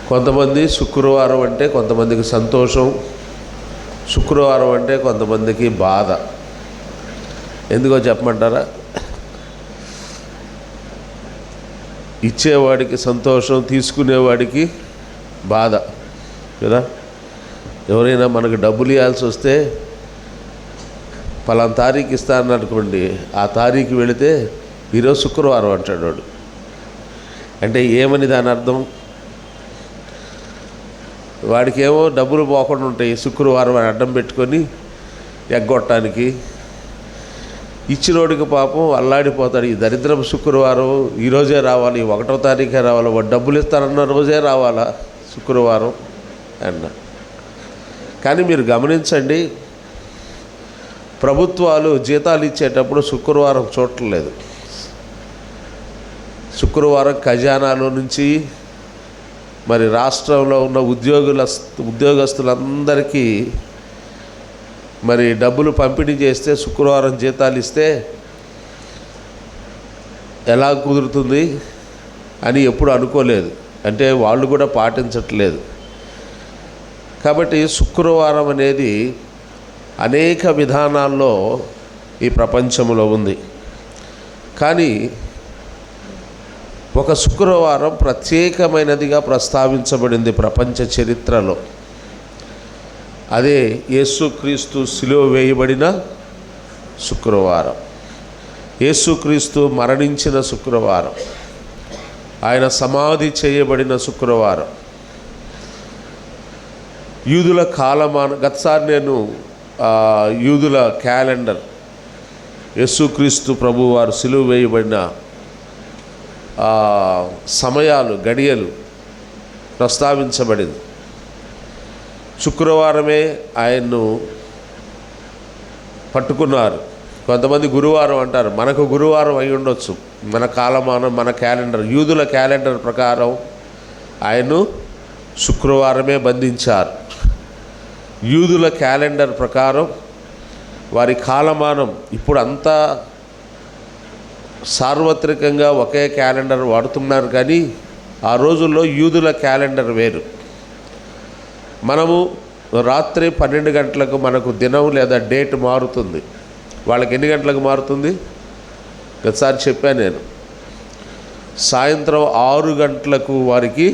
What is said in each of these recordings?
కొంతమంది శుక్రవారం అంటే కొంతమందికి సంతోషం, శుక్రవారం అంటే కొంతమందికి బాధ. ఎందుకో చెప్పమంటారా? ఇచ్చేవాడికి సంతోషం, తీసుకునేవాడికి బాధ కదా. ఎవరైనా మనకు డబ్బులు ఇవ్వాల్సి వస్తే పలానా తారీఖు ఇస్తాననుకోండి, ఆ తారీఖు వెళితే ఈరోజు శుక్రవారం అంటాడు వాడు. అంటే ఏమని దాని అర్థం? వాడికేమో డబ్బులు పోకుండా ఉంటాయి, శుక్రవారం అని అడ్డం పెట్టుకొని ఎగ్గొట్టడానికి. ఇచ్చినోడికి పాపం అల్లాడిపోతాడు. ఈ దరిద్రం శుక్రవారం ఈరోజే రావాలి, 1వ తారీఖే రావాలి, వాడు డబ్బులు ఇస్తానన్న రోజే రావాలా శుక్రవారం అన్న. కానీ మీరు గమనించండి, ప్రభుత్వాలు జీతాలు ఇచ్చేటప్పుడు శుక్రవారం చూడట్లేదు. శుక్రవారం ఖజానాలో నుంచి మరి రాష్ట్రంలో ఉన్న ఉద్యోగస్తులందరికీ మరి డబ్బులు పంపిణీ చేస్తే, శుక్రవారం జీతాలు ఇస్తే ఎలా కుదురుతుంది అని ఎప్పుడు అనుకోలేదు. అంటే వాళ్ళు కూడా పాటించట్లేదు. కాబట్టి శుక్రవారం అనేది అనేక విధానాల్లో ఈ ప్రపంచంలో ఉంది. కానీ ఒక శుక్రవారం ప్రత్యేకమైనదిగా ప్రస్తావించబడింది ప్రపంచ చరిత్రలో. అదే యేసుక్రీస్తు సిలువ వేయబడిన శుక్రవారం, యేసుక్రీస్తు మరణించిన శుక్రవారం, ఆయన సమాధి చేయబడిన శుక్రవారం. యూదుల కాలమాన గతసారి నేను యూదుల క్యాలెండర్, యేసుక్రీస్తు ప్రభువారు సిలువ వేయబడిన సమయాలు, గడియలు ప్రస్తావించబడింది. శుక్రవారమే ఆయన్ను పట్టుకున్నారు. కొంతమంది గురువారం అంటారు. మనకు గురువారం అయి ఉండొచ్చు, మన కాలమానం, మన క్యాలెండర్, యూదుల క్యాలెండర్ ప్రకారం ఆయన్ను శుక్రవారమే బంధించారు. యూదుల క్యాలెండర్ ప్రకారం వారి కాలమానం, ఇప్పుడు అంతా సార్వత్రికంగా ఒకే క్యాలెండర్ వాడుతున్నారు. కానీ ఆ రోజుల్లో యూదుల క్యాలెండర్ వేరు. మనము రాత్రి 12 గంటలకు మనకు దినం లేదా డేట్ మారుతుంది. వాళ్ళకి ఎన్ని గంటలకు మారుతుంది? గతసారి చెప్పాను నేను. సాయంత్రం 6 గంటలకు వారికి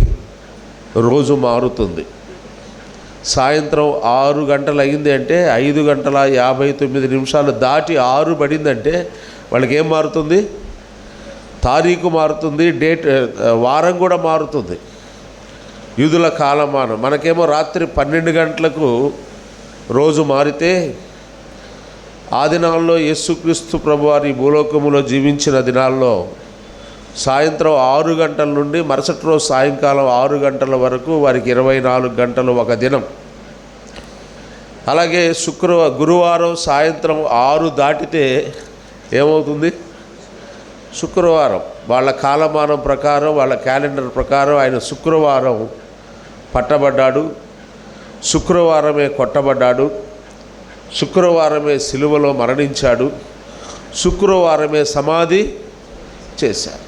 రోజు మారుతుంది. సాయంత్రం 6 గంటలు అయింది అంటే 5:59 దాటి 6 పడిందంటే వాళ్ళకి ఏం మారుతుంది? తారీఖు మారుతుంది, డేట్, వారం కూడా మారుతుంది. యూదుల కాలమానం. మనకేమో రాత్రి 12 గంటలకు రోజు మారితే, ఆ దినాల్లో యేసుక్రీస్తు ప్రభువారి భూలోకములో జీవించిన దినాల్లో సాయంత్రం 6 గంటల నుండి మరుసటి రోజు సాయంకాలం 6 గంటల వరకు వారికి 24 గంటలు ఒక దినం. అలాగే గురువారం సాయంత్రం 6 దాటితే ఏమవుతుంది? శుక్రవారం. వాళ్ళ కాలమానం ప్రకారం, వాళ్ళ క్యాలెండర్ ప్రకారం ఆయన శుక్రవారం పట్టబడ్డాడు, శుక్రవారమే కొట్టబడ్డాడు, శుక్రవారమే సిలువలో మరణించాడు, శుక్రవారమే సమాధి చేశారు.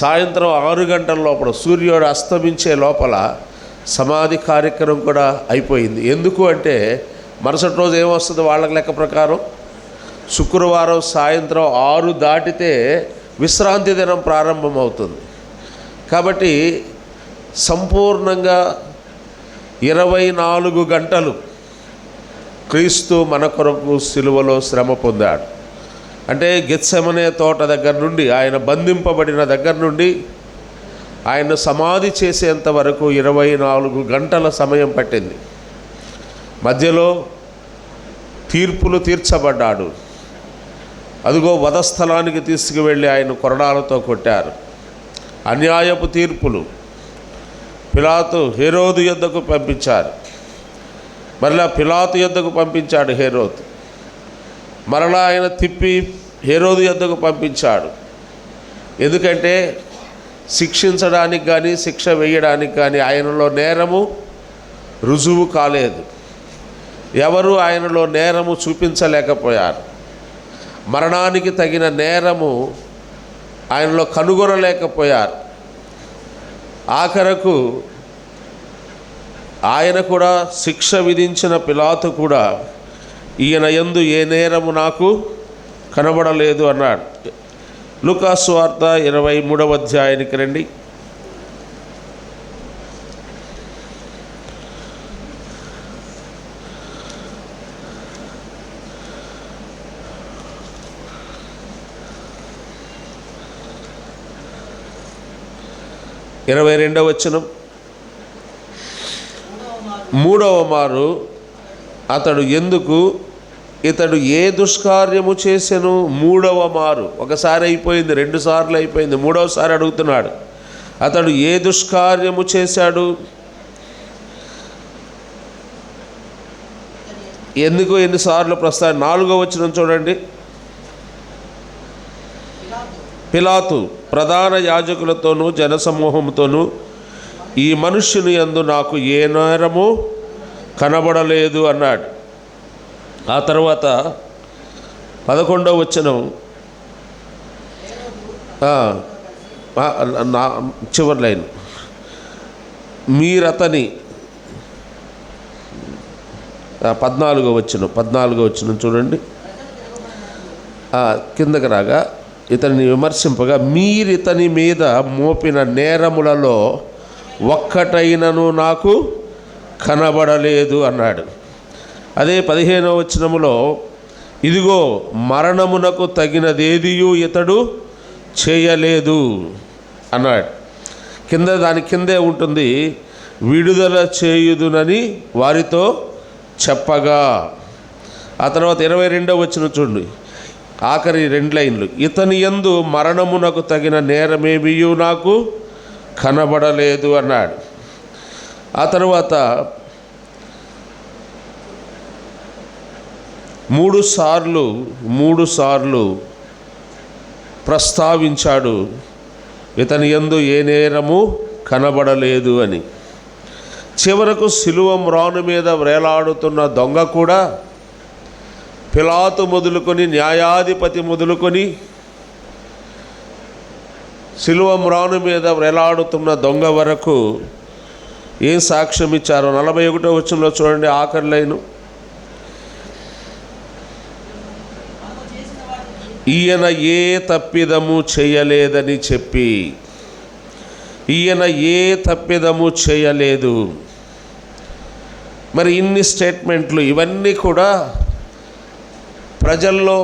సాయంత్రం 6 గంటల లోపల, సూర్యుడు అస్తమించే లోపల సమాధి కార్యక్రమం కూడా అయిపోయింది. ఎందుకు అంటే మరుసటి రోజు ఏమొస్తుంది వాళ్ళ లెక్క ప్రకారం? శుక్రవారం సాయంత్రం 6 దాటితే విశ్రాంతి దినం ప్రారంభమవుతుంది. కాబట్టి సంపూర్ణంగా 24 గంటలు క్రీస్తు మన కొరకు సిలువలో శ్రమ పొందాడు. అంటే గెత్సెమనే తోట దగ్గర నుండి, ఆయన బంధింపబడిన దగ్గర నుండి ఆయన సమాధి చేసేంత వరకు 24 గంటల సమయం పట్టింది. మధ్యలో తీర్పులు తీర్చబడ్డాడు. అదిగో వధస్థలానికి తీసుకువెళ్ళి ఆయన కొరడాలతో కొట్టారు. అన్యాయపు తీర్పులు. పిలాతు హేరోదు యొద్దకు పంపించారు. మరలా పిలాతు యొద్దకు పంపించాడు హేరోదు. మరలా ఆయన తిప్పి హేరోదు యొద్దకు పంపించాడు. ఎందుకంటే శిక్షించడానికి కానీ శిక్ష వేయడానికి కానీ ఆయనలో నేరము రుజువు కాలేదు. ఎవరు ఆయనలో నేరము చూపించలేకపోయారు. మరణానికి తగిన నేరము ఆయనలో కనుగొనలేకపోయారు. ఆఖరకు ఆయన కూడా శిక్ష విధించిన పిలాతు కూడా ఈయన యందు ఏ నేరము నాకు కనబడలేదు అన్నాడు. లూకా సువార్త 23వ అధ్యాయానికి రండి. ఇరవై 22వ వచనం. 3వ మారు ఇతడు ఏ దుష్కార్యము చేసెను? 3వ మారు. ఒకసారి అయిపోయింది, 2 సార్లు అయిపోయింది, 3వసారి అడుగుతున్నాడు. అతడు ఏ దుష్కార్యము చేశాడు? ఎందుకు ఎన్నిసార్లు ప్రస్తావన? 4వ వచనం చూడండి. పిలాతు ప్రధాన యాజకులతోనూ జనసమూహంతోనూ ఈ మనుష్యుని యందు నాకు ఏ నేరము కనబడలేదు అన్నాడు. ఆ తర్వాత 11వ వచనం చివరి లైన్, మీరతని 14వ వచనం చూడండి. కిందకి రాగా ఇతన్ని విమర్శింపగా, మీరితని మీద మోపిన నేరములలో ఒక్కటైనను నాకు కనబడలేదు అన్నాడు. అదే 15వ వచనములో, ఇదిగో మరణమునకు తగినదేదియు ఇతడు చేయలేదు అన్నాడు. దాని కిందే ఉంటుంది, విడుదల చేయుదునని వారితో చెప్పగా. ఆ తర్వాత 22వ వచనం చూడండి, ఆఖరి 2 లైన్లు, ఇతని యందు మరణమునకు తగిన నేరమేమియు నాకు కనబడలేదు అన్నాడు. ఆ తర్వాత 3 సార్లు ప్రస్తావించాడు ఇతని యందు ఏ నేరము కనబడలేదు అని. చివరకు సిలువ మ్రాను మీద వేలాడుతున్న దొంగ కూడా పిలాతు మొదలుకొని న్యాయాధిపతి మొదలుకొని సిలువ మ్రాను మీద వేలాడుతున్న దొంగ వరకు ఏం సాక్ష్యం ఇచ్చారో 41వ వచనంలో చూడండి. ఆఖరి లైను, ఈయన ఏ తప్పిదము చేయలేదని చెప్పి, ఈయన ఏ తప్పిదము చేయలేదు. మరి ఇన్ని స్టేట్మెంట్లు, ఇవన్నీ కూడా ప్రజల్లో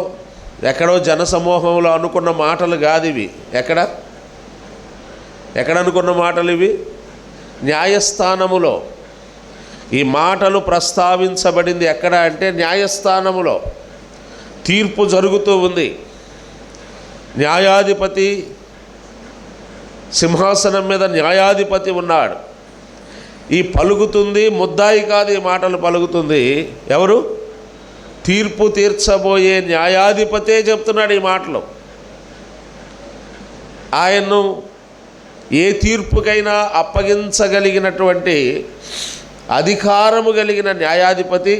ఎక్కడో జనసమూహంలో అనుకున్న మాటలు కాదు ఇవి. ఎక్కడ అనుకున్న మాటలు ఇవి? న్యాయస్థానములో ఈ మాటలు ప్రస్తావించబడింది. ఎక్కడ అంటే న్యాయస్థానములో తీర్పు జరుగుతూ ఉంది. న్యాయాధిపతి సింహాసనం మీద న్యాయాధిపతి ఉన్నాడు. ఈ పలుకుతుంది ముద్దాయి కాదు, ఈ మాటలు పలుకుతుంది ఎవరు? తీర్పు తీర్చబోయే న్యాయాధిపతే చెప్తున్నాడు ఈ మాటలు. ఆయన్ను ఏ తీర్పుకైనా అప్పగించగలిగినటువంటి అధికారము కలిగిన న్యాయాధిపతి,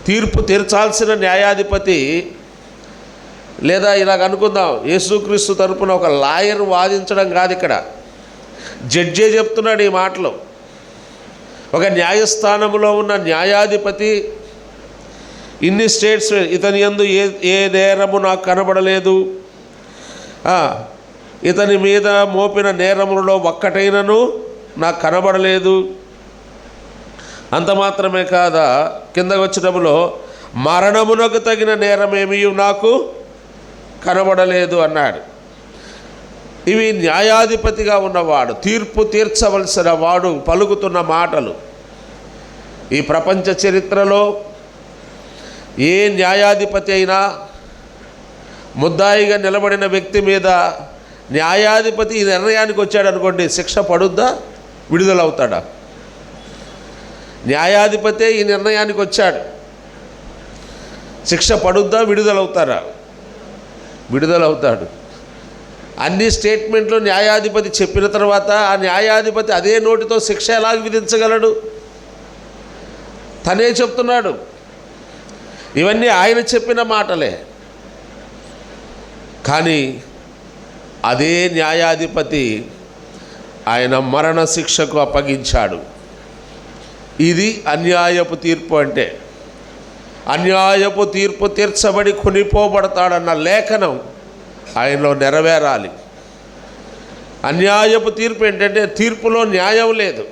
తీర్పు తీర్చాల్సిన న్యాయాధిపతి, లేదా ఇలాగ అనుకుందాం, యేసుక్రీస్తు తరపున ఒక లాయర్ వాదించడం కాదు, ఇక్కడ జడ్జే చెప్తున్నాడు ఈ మాటలు. ఒక న్యాయస్థానంలో ఉన్న న్యాయాధిపతి ఇన్ని స్టేట్స్, ఇతని యందు ఏ నేరము నాకు కనబడలేదు, ఇతని మీద మోపిన నేరములలో ఒక్కటైనను నాకు కనబడలేదు. అంత మాత్రమే కాదా, కిందకు వచ్చినప్పుడు మరణమునకు తగిన నేరమేమీ నాకు కనబడలేదు అన్నాడు. ఇవి న్యాయాధిపతిగా ఉన్నవాడు, తీర్పు తీర్చవలసిన వాడు పలుకుతున్న మాటలు. ఈ ప్రపంచ చరిత్రలో ఏ న్యాయాధిపతి అయినా ముద్దాయిగా నిలబడిన వ్యక్తి మీద న్యాయాధిపతి ఈ నిర్ణయానికి వచ్చాడు అనుకోండి, శిక్ష పడుద్దా, విడుదలవుతాడా? న్యాయాధిపతే ఈ నిర్ణయానికి వచ్చాడు, శిక్ష పడుద్దా, విడుదలవుతారా? విడుదలవుతాడు. అన్ని స్టేట్మెంట్లు న్యాయాధిపతి చెప్పిన తర్వాత ఆ న్యాయాధిపతి అదే నోటితో శిక్ష ఎలాగ విధించగలడు? తనే చెప్తున్నాడు. ఇవన్నీ ఆయన చెప్పిన మాటలే. కానీ అదే న్యాయాధిపతి ఆయన మరణ శిక్షకు అప్పగించాడు. ఇది అన్యాయపు తీర్పు. అంటే అన్యాయపు తీర్పు తీర్చబడి కొనిపోబడతాడన్న లేఖనం ఆయనలో నెరవేరాలి. అన్యాయపు తీర్పు ఏంటంటే తీర్పులో న్యాయం లేదు.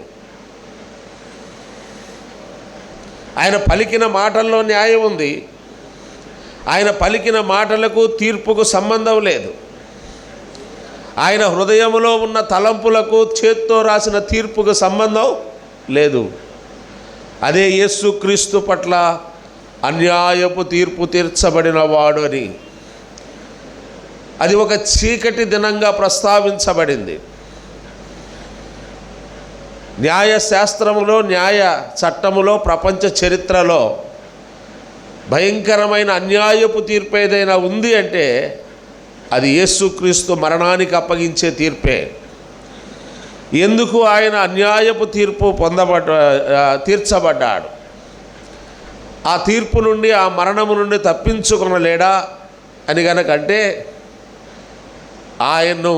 ఆయన పలికిన మాటల్లో న్యాయం ఉంది. ఆయన పలికిన మాటలకు తీర్పుకు సంబంధం లేదు. ఆయన హృదయంలో ఉన్న తలంపులకు చేత్తో రాసిన తీర్పుకు సంబంధం లేదు. అదే యేసుక్రీస్తు పట్ల అన్యాయపు తీర్పు తీర్చబడిన వాడు అని అది ఒక చీకటి దినంగా ప్రస్తావించబడింది. న్యాయశాస్త్రములో, న్యాయ చట్టములో, ప్రపంచ చరిత్రలో భయంకరమైన అన్యాయపు తీర్పు ఏదైనా ఉంది అంటే అది యేసుక్రీస్తు మరణానికి అప్పగించే తీర్పే. ఎందుకు ఆయన అన్యాయపు తీర్పు తీర్చబడ్డాడు? ఆ తీర్పు నుండి, ఆ మరణము నుండి తప్పించుకొనలేడా అని గనకంటే ఆయన్ను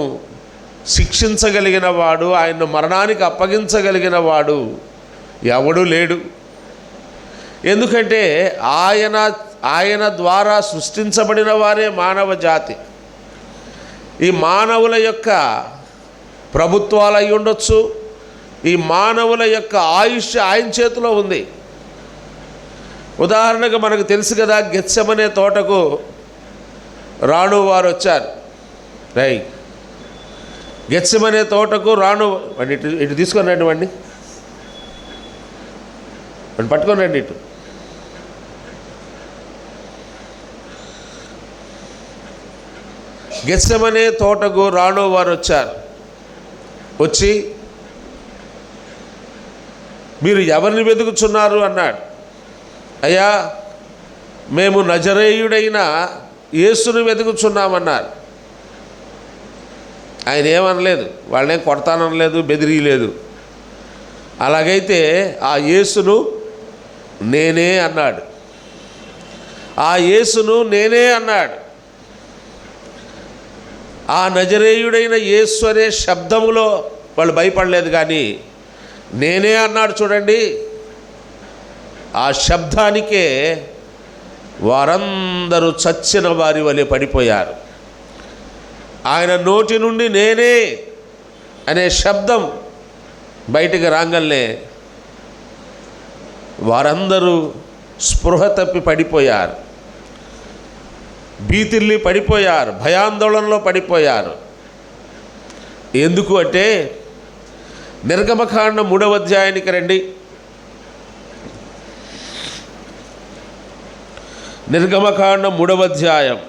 శిక్షించగలిగిన వాడు, ఆయన్ను మరణానికి అప్పగించగలిగిన వాడు ఎవడూ లేడు. ఎందుకంటే ఆయన ద్వారా సృష్టించబడిన వారే మానవ జాతి. ఈ మానవుల యొక్క ప్రభుత్వాలు అయి ఉండొచ్చు, ఈ మానవుల యొక్క ఆయుష్ ఆయన చేతిలో ఉంది. ఉదాహరణకు మనకు తెలుసు కదా, గెత్సెమనే తోటకు రాణు వారు వచ్చారు. గెత్సెమనే తోటకు రాణు ఇటు తీసుకొని రండి, వాడిని పట్టుకొని రండి ఇటు. గెత్సెమనే తోటకు రాణు వారు వచ్చారు. వచ్చి మీరు ఎవరిని వెతుకుచున్నారు అన్నాడు. అయ్యా, మేము నజరేయుడైన యేసుని వెతుకుచున్నామన్నారు. ఆయన ఏమనలేదు, వాళ్ళేం కొడతాననలేదు, బెదిరియలేదు. అలాగైతే ఆ యేసును నేనే అన్నాడు. ఆ యేసును నేనే అన్నాడు. ఆ నజరేయుడైన యేసు అనే శబ్దములో వాళ్ళు భయపడలేదు, కానీ నేనే అన్నాడు. చూడండి, ఆ శబ్దానికే వారందరూ చచ్చిన వారి వలె పడిపోయారు. ఆయన నోటి నుండి నేనే అనే శబ్దం బయటికి రాగానే వారందరూ స్పృహ తప్పి పడిపోయారు, భీతిల్లి పడిపోయారు, భయాందోళనలో పడిపోయారు. ఎందుకు అంటే నిర్గమకాండం 3వ అధ్యాయానికి రండి. నిర్గమకాండం 3వ అధ్యాయం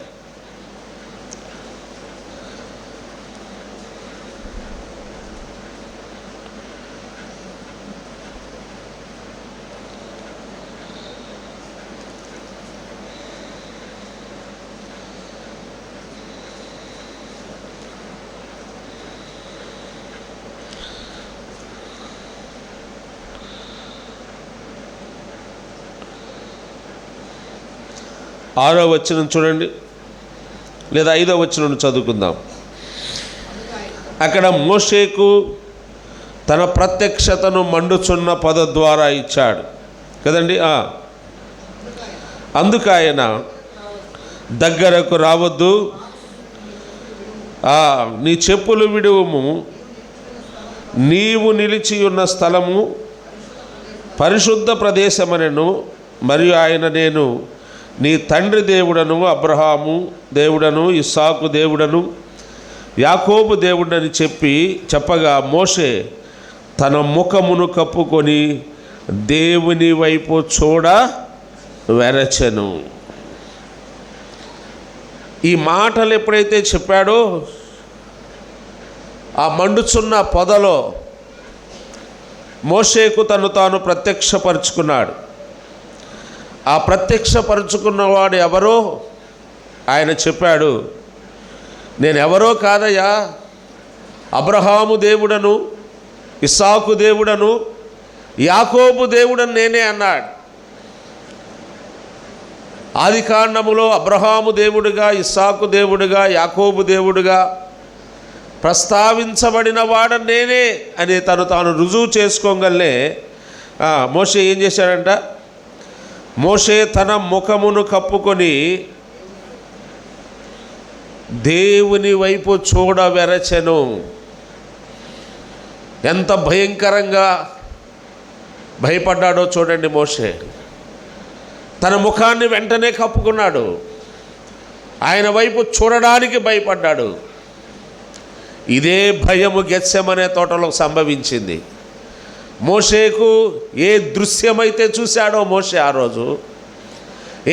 6వ వచనం చూడండి, లేదా 5వ వచనం చదువుకుందాం. అక్కడ మోషేకు తన ప్రత్యక్షతను మండుచున్న పద ద్వారా ఇచ్చాడు కదండి. అందుకు ఆయన దగ్గరకు రావద్దు, నీ చెప్పులు విడువము, నీవు నిలిచి ఉన్న స్థలము పరిశుద్ధ ప్రదేశమనెను. మరియు ఆయన నేను నీ తండ్రి దేవుడను, అబ్రహాము దేవుడను, ఇస్సాకు దేవుడను, యాకోబు దేవుడని చెప్పగా మోషే తన ముఖమును కప్పుకొని దేవుని వైపు చూడ వెరచెను. ఈ మాటలు ఎప్పుడైతే చెప్పాడో ఆ మండుచున్న పొదలో మోషేకు తను తాను ప్రత్యక్షపరుచుకున్నాడు. ఆ ప్రత్యక్షపరుచుకున్నవాడు ఎవరో ఆయన చెప్పాడు, నేను ఎవరో కాదయ్యా, అబ్రహాము దేవుడను, ఇస్సాకు దేవుడను, యాకోబు దేవుడను నేనే అన్నాడు. ఆదికాండములో అబ్రహాము దేవుడుగా, ఇస్సాకు దేవుడుగా, యాకోబు దేవుడుగా ప్రస్తావించబడిన వాడ నేనే అని తాను రుజువు చేసుకోగలే మోషే ఏం చేశాడంట? మోషే తన ముఖమును కప్పుకొని దేవుని వైపు చూడవెరచెను. ఎంత భయంకరంగా భయపడ్డాడో చూడండి. మోషే తన ముఖాన్ని వెంటనే కప్పుకున్నాడు. ఆయన వైపు చూడడానికి భయపడ్డాడు. ఇదే భయము గెత్సెమనే తోటలో సంభవించింది. మోషేకు ఏ దృశ్యమైతే చూశాడో మోషే ఆ రోజు,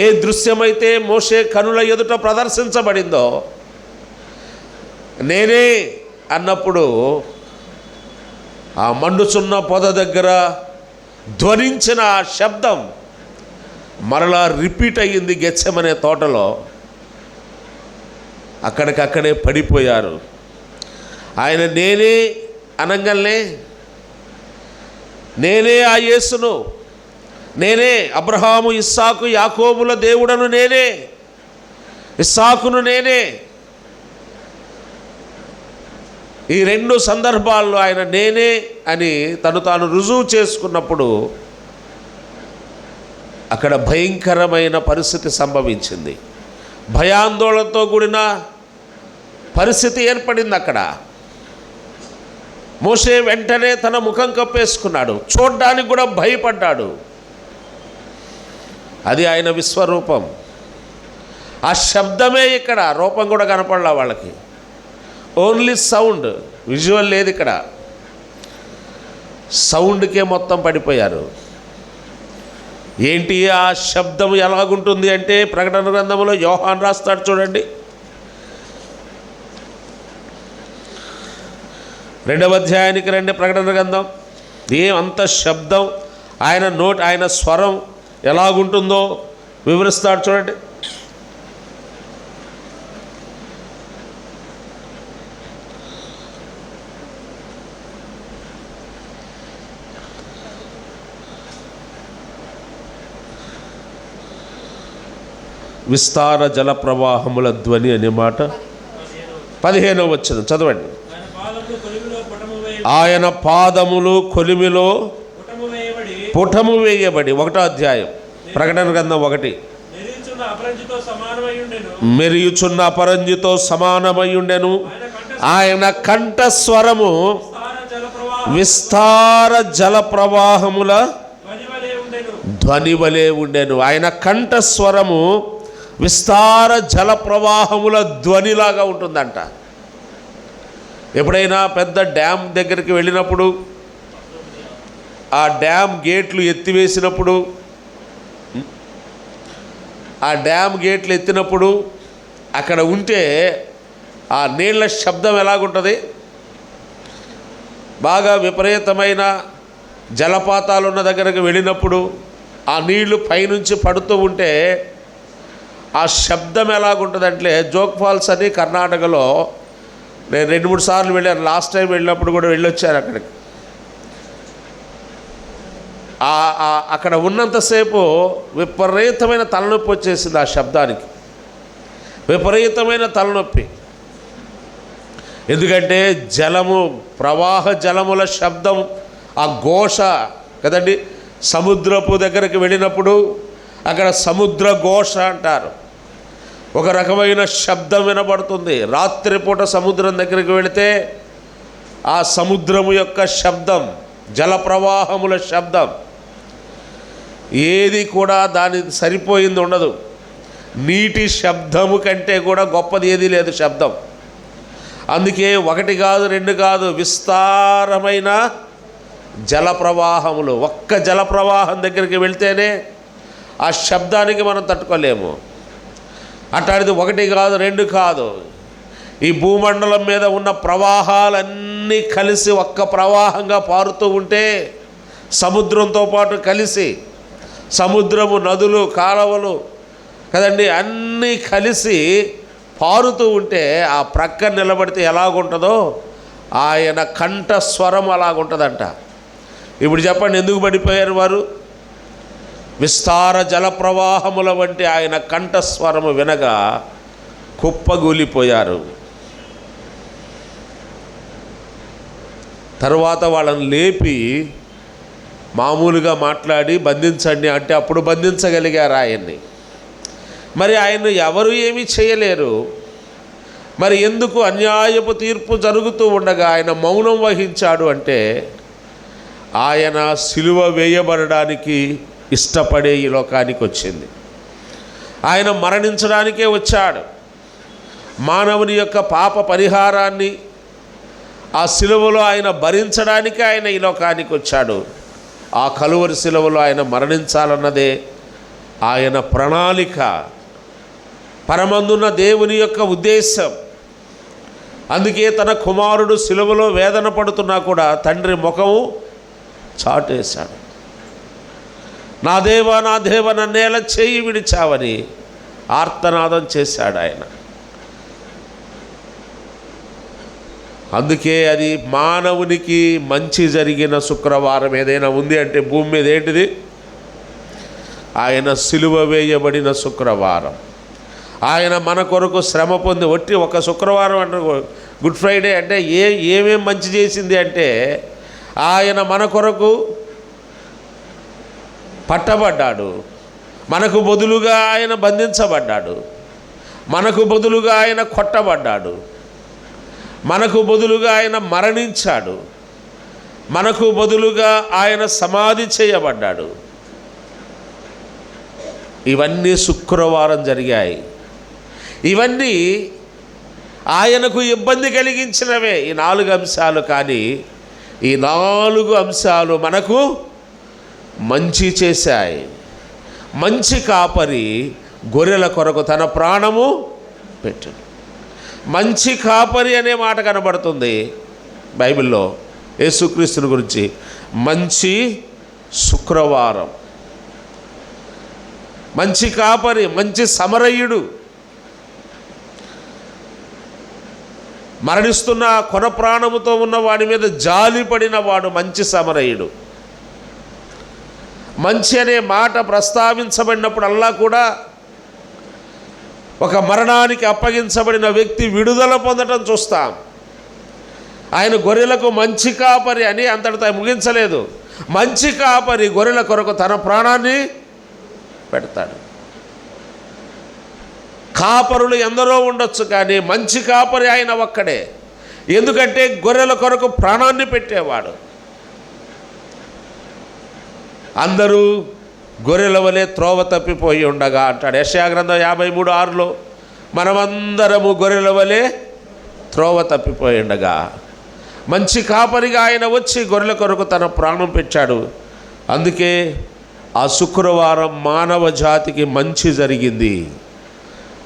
ఏ దృశ్యమైతే మోషే కనుల ఎదుట ప్రదర్శించబడిందో, నేనే అన్నప్పుడు ఆ మండుచున్న పొద దగ్గర ధ్వనించిన ఆ శబ్దం మరలా రిపీట్ అయ్యింది గెత్సెమనే తోటలో. అక్కడికక్కడే పడిపోయారు. ఆయన నేనే అనగానే, నేనే ఆ యేసును, నేనే అబ్రహాము ఇస్సాకు యాకోబుల దేవుడను, నేనే ఇస్సాకును, నేనే. ఈ రెండు సందర్భాల్లో ఆయన నేనే అని తాను రుజువు చేసుకున్నప్పుడు అక్కడ భయంకరమైన పరిస్థితి సంభవించింది. భయాందోళనతో కూడిన పరిస్థితి ఏర్పడింది అక్కడ. మోషే వెంటనే తన ముఖం కప్పేసుకున్నాడు. చూడ్డానికి కూడా భయపడ్డాడు. అది ఆయన విశ్వరూపం. ఆ శబ్దమే ఇక్కడ, రూపం కూడా కనపడలా వాళ్ళకి. ఓన్లీ సౌండ్, విజువల్ లేదు ఇక్కడ. సౌండ్కే మొత్తం పడిపోయారు. ఏంటి ఆ శబ్దం ఎలాగుంటుంది అంటే, ప్రకటన గ్రంథంలో యోహాను రాస్తాడు చూడండి, 2వ అధ్యాయానికి రండి. ప్రకటన గ్రంథం ఏమంత శబ్దం, ఆయన స్వరం ఎలాగుంటుందో వివరిస్తాడు చూడండి. విస్తార జల ప్రవాహముల ధ్వని అనే మాట 15వ వచనం చదవండి. ఆయన పాదములు కొలిమిలో పుటము వేయబడి, 1వ అధ్యాయం ప్రకటన గ్రంథం 1, మెరియుచున్న అపరంజితో సమానమయ్యుండెను. ఆయన కంఠస్వరము విస్తార జల ప్రవాహముల ధ్వని వలె ఉండెను. ఆయన కంఠస్వరము విస్తార జల ప్రవాహముల ధ్వనిలాగా ఉంటుందంట. ఎప్పుడైనా పెద్ద డ్యామ్ దగ్గరికి వెళ్ళినప్పుడు, ఆ డ్యామ్ గేట్లు ఎత్తివేసినప్పుడు, ఆ డ్యామ్ గేట్లు ఎత్తినప్పుడు అక్కడ ఉంటే ఆ నీళ్ల శబ్దం ఎలాగుంటుంది? బాగా విపరీతమైన జలపాతాలు ఉన్న దగ్గరకు వెళ్ళినప్పుడు ఆ నీళ్లు పైనుంచి పడుతూ ఉంటే ఆ శబ్దం ఎలాగుంటుందంటే, జోగ్ ఫాల్స్ అని కర్ణాటకలో నేను 2-3 సార్లు వెళ్ళాను. లాస్ట్ టైం వెళ్ళినప్పుడు కూడా వెళ్ళొచ్చాను అక్కడికి. అక్కడ ఉన్నంతసేపు విపరీతమైన తలనొప్పి వచ్చేసింది ఆ శబ్దానికి, విపరీతమైన తలనొప్పి. ఎందుకంటే ప్రవాహ జలముల శబ్దం, ఆ ఘోష కదండి. సముద్రపు దగ్గరికి వెళ్ళినప్పుడు అక్కడ సముద్ర ఘోష అంటారు. ఒక రకమైన శబ్దం వినబడుతుంది. రాత్రిపూట సముద్రం దగ్గరికి వెళితే ఆ సముద్రము యొక్క శబ్దం, జల ప్రవాహముల శబ్దం ఏది కూడా దాని సరిపోయింది ఉండదు. నీటి శబ్దము కంటే కూడా గొప్పది ఏదీ లేదు శబ్దం. అందుకే 1 కాదు 2 కాదు, విస్తారమైన జల ప్రవాహములు. ఒక్క జల ప్రవాహం దగ్గరికి వెళ్తేనే ఆ శబ్దానికి మనం తట్టుకోలేము. అట్లాంటిది 1 కాదు 2 కాదు, ఈ భూమండలం మీద ఉన్న ప్రవాహాలన్నీ కలిసి ఒక్క ప్రవాహంగా పారుతూ ఉంటే, సముద్రంతో పాటు కలిసి, సముద్రము, నదులు, కాలువలు కదండి అన్నీ కలిసి పారుతూ ఉంటే ఆ ప్రక్క నిలబడితే ఎలాగుంటుందో ఆయన కంఠస్వరం అలాగుంటుందంట. ఇప్పుడు చెప్పండి, ఎందుకు పడిపోయారు వారు? విస్తార జల ప్రవాహముల వంటి ఆయన కంఠస్వరము వినగా కుప్పగూలిపోయారు. తర్వాత వాళ్ళని లేపి మామూలుగా మాట్లాడి బంధించండి అంటే అప్పుడు బంధించగలిగారు ఆయన్ని. మరి ఆయన ఎవరు ఏమీ చేయలేరు. మరి ఎందుకు అన్యాయపు తీర్పు జరుగుతూ ఉండగా ఆయన మౌనం వహించాడు అంటే ఆయన సిలువ వేయబడడానికి ఇష్టపడే ఈ లోకానికి వచ్చింది. ఆయన మరణించడానికే వచ్చాడు. మానవుని యొక్క పాప పరిహారాన్ని ఆ సిలువలో ఆయన భరించడానికి ఆయన ఈ లోకానికి వచ్చాడు. ఆ కలువరి సిలువలో ఆయన మరణించాలన్నదే ఆయన ప్రణాళిక, పరమందున్న దేవుని యొక్క ఉద్దేశం. అందుకే తన కుమారుడు సిలువలో వేదన పడుతున్నా కూడా తండ్రి ముఖము చాటేశాడు. నా దేవా నా దేవా నన్నేల చేయి విడిచావని ఆర్తనాదం చేశాడు ఆయన. అందుకే అది మానవునికి మంచి జరిగిన శుక్రవారం ఏదైనా ఉంది అంటే భూమి మీద ఏంటిది? ఆయన సిలువ వేయబడిన శుక్రవారం. ఆయన మన కొరకు శ్రమ పొంది ఒట్టి ఒక శుక్రవారం అంటే గుడ్ ఫ్రైడే అంటే ఏమేం మంచి చేసింది అంటే ఆయన మన కొరకు పట్టబడ్డాడు, మనకు బదులుగా ఆయన బంధించబడ్డాడు, మనకు బదులుగా ఆయన కొట్టబడ్డాడు, మనకు బదులుగా ఆయన మరణించాడు, మనకు బదులుగా ఆయన సమాధి చేయబడ్డాడు. ఇవన్నీ శుక్రవారం జరిగాయి. ఇవన్నీ ఆయనకు ఇబ్బంది కలిగించినవే ఈ 4 అంశాలు. కానీ ఈ 4 అంశాలు మనకు మంచి చేశాయి. మంచి కాపరి గొర్రెల కొరకు తన ప్రాణము పెట్టు. మంచి కాపరి అనే మాట కనబడుతుంది బైబిల్లో యేసుక్రీస్తుని గురించి. మంచి శుక్రవారం, మంచి కాపరి, మంచి సమరయుడు, మరణిస్తున్న కొన ప్రాణముతో ఉన్న వాడి మీద జాలి పడిన వాడు మంచి సమరయుడు. మంచి అనే మాట ప్రస్తావించబడినప్పుడల్లా కూడా ఒక మరణానికి అప్పగించబడిన వ్యక్తి విడుదల పొందటం చూస్తాం. ఆయన గొర్రెలకు మంచి కాపరి అని అంతటితో ముగించలేదు. మంచి కాపరి గొర్రెల కొరకు తన ప్రాణాన్ని పెడతాడు. కాపరులు ఎందరో ఉండొచ్చు కానీ మంచి కాపరి ఆయన ఒక్కడే. ఎందుకంటే గొర్రెల కొరకు ప్రాణాన్ని పెట్టేవాడు. అందరూ గొర్రెల వలె త్రోవ తప్పిపోయి ఉండగా అంటాడు యెషయా గ్రంథం 53:6లో, మనమందరము గొర్రెల వలె త్రోవ తప్పిపోయి ఉండగా మంచి కాపరిగా ఆయన వచ్చి గొర్రెల కొరకు తన ప్రాణం పెట్టాడు. అందుకే ఆ శుక్రవారం మానవ జాతికి మంచి జరిగింది.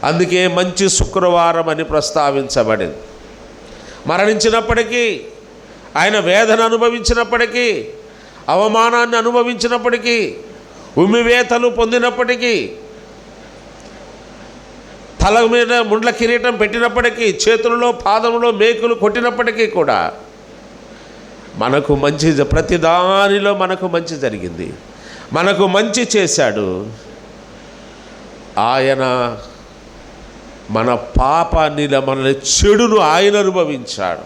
అందుకే మంచి శుక్రవారం అని ప్రస్తావించబడింది. మరణించినప్పటికీ, ఆయన వేదన అనుభవించినప్పటికీ, అవమానాన్ని అనుభవించినప్పటికీ, ఉమ్మివేతలు పొందినప్పటికీ, తల మీద ముండ్ల కిరీటం పెట్టినప్పటికీ, చేతులలో పాదములో మేకులు కొట్టినప్పటికీ కూడా మనకు మంచి, ప్రతి దానిలో మనకు మంచి జరిగింది. మనకు మంచి చేశాడు. ఆయన మన పాపాన్ని, మన చెడును ఆయన అనుభవించాడు.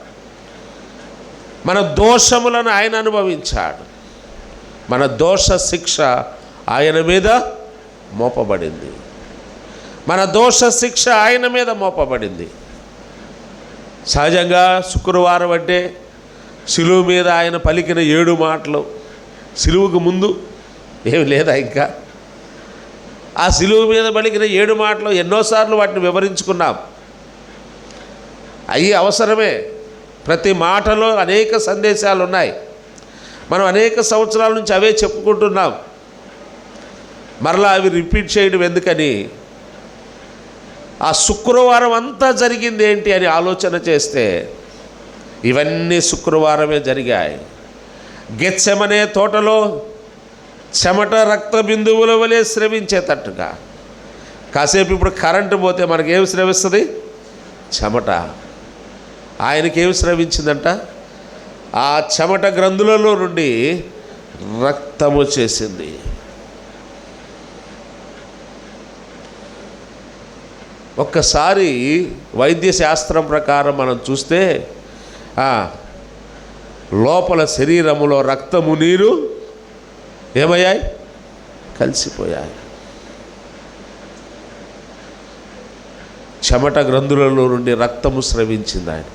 మన దోషములను ఆయన అనుభవించాడు. మన దోష శిక్ష ఆయన మీద మోపబడింది. మన దోష శిక్ష ఆయన మీద మోపబడింది. సహజంగా శుక్రవారం అంటే సిలువ మీద ఆయన పలికిన 7 మాటలు. సిలువకు ముందు ఏమి లేదా ఇంకా? ఆ సిలువ మీద పలికిన 7 మాటలు ఎన్నోసార్లు వాటిని వివరించుకున్నాం. అవి అవసరమే. ప్రతి మాటలో అనేక సందేశాలు ఉన్నాయి. మనం అనేక సంవత్సరాల నుంచి అవే చెప్పుకుంటున్నాం. మరలా అవి రిపీట్ చేయడం ఎందుకని? ఆ శుక్రవారం అంతా జరిగింది ఏంటి అని ఆలోచన చేస్తే ఇవన్నీ శుక్రవారమే జరిగాయి. గెత్సెమనే తోటలో చెమట రక్త బిందువుల వలె స్రవించేటట్టుగా. కాసేపు ఇప్పుడు కరెంటు పోతే మనకేం స్రవిస్తుంది? చెమట. ఆయనకేం స్రవించిందంట? ఆ చెమట గ్రంథులలో నుండి రక్తము చేసింది. ఒక్కసారి వైద్య శాస్త్రం ప్రకారం మనం చూస్తే లోపల శరీరములో రక్తము నీరు ఏమయ్యాయి? కలిసిపోయాయి. చెమట గ్రంథులలో నుండి రక్తము స్రవించింది. ఆయన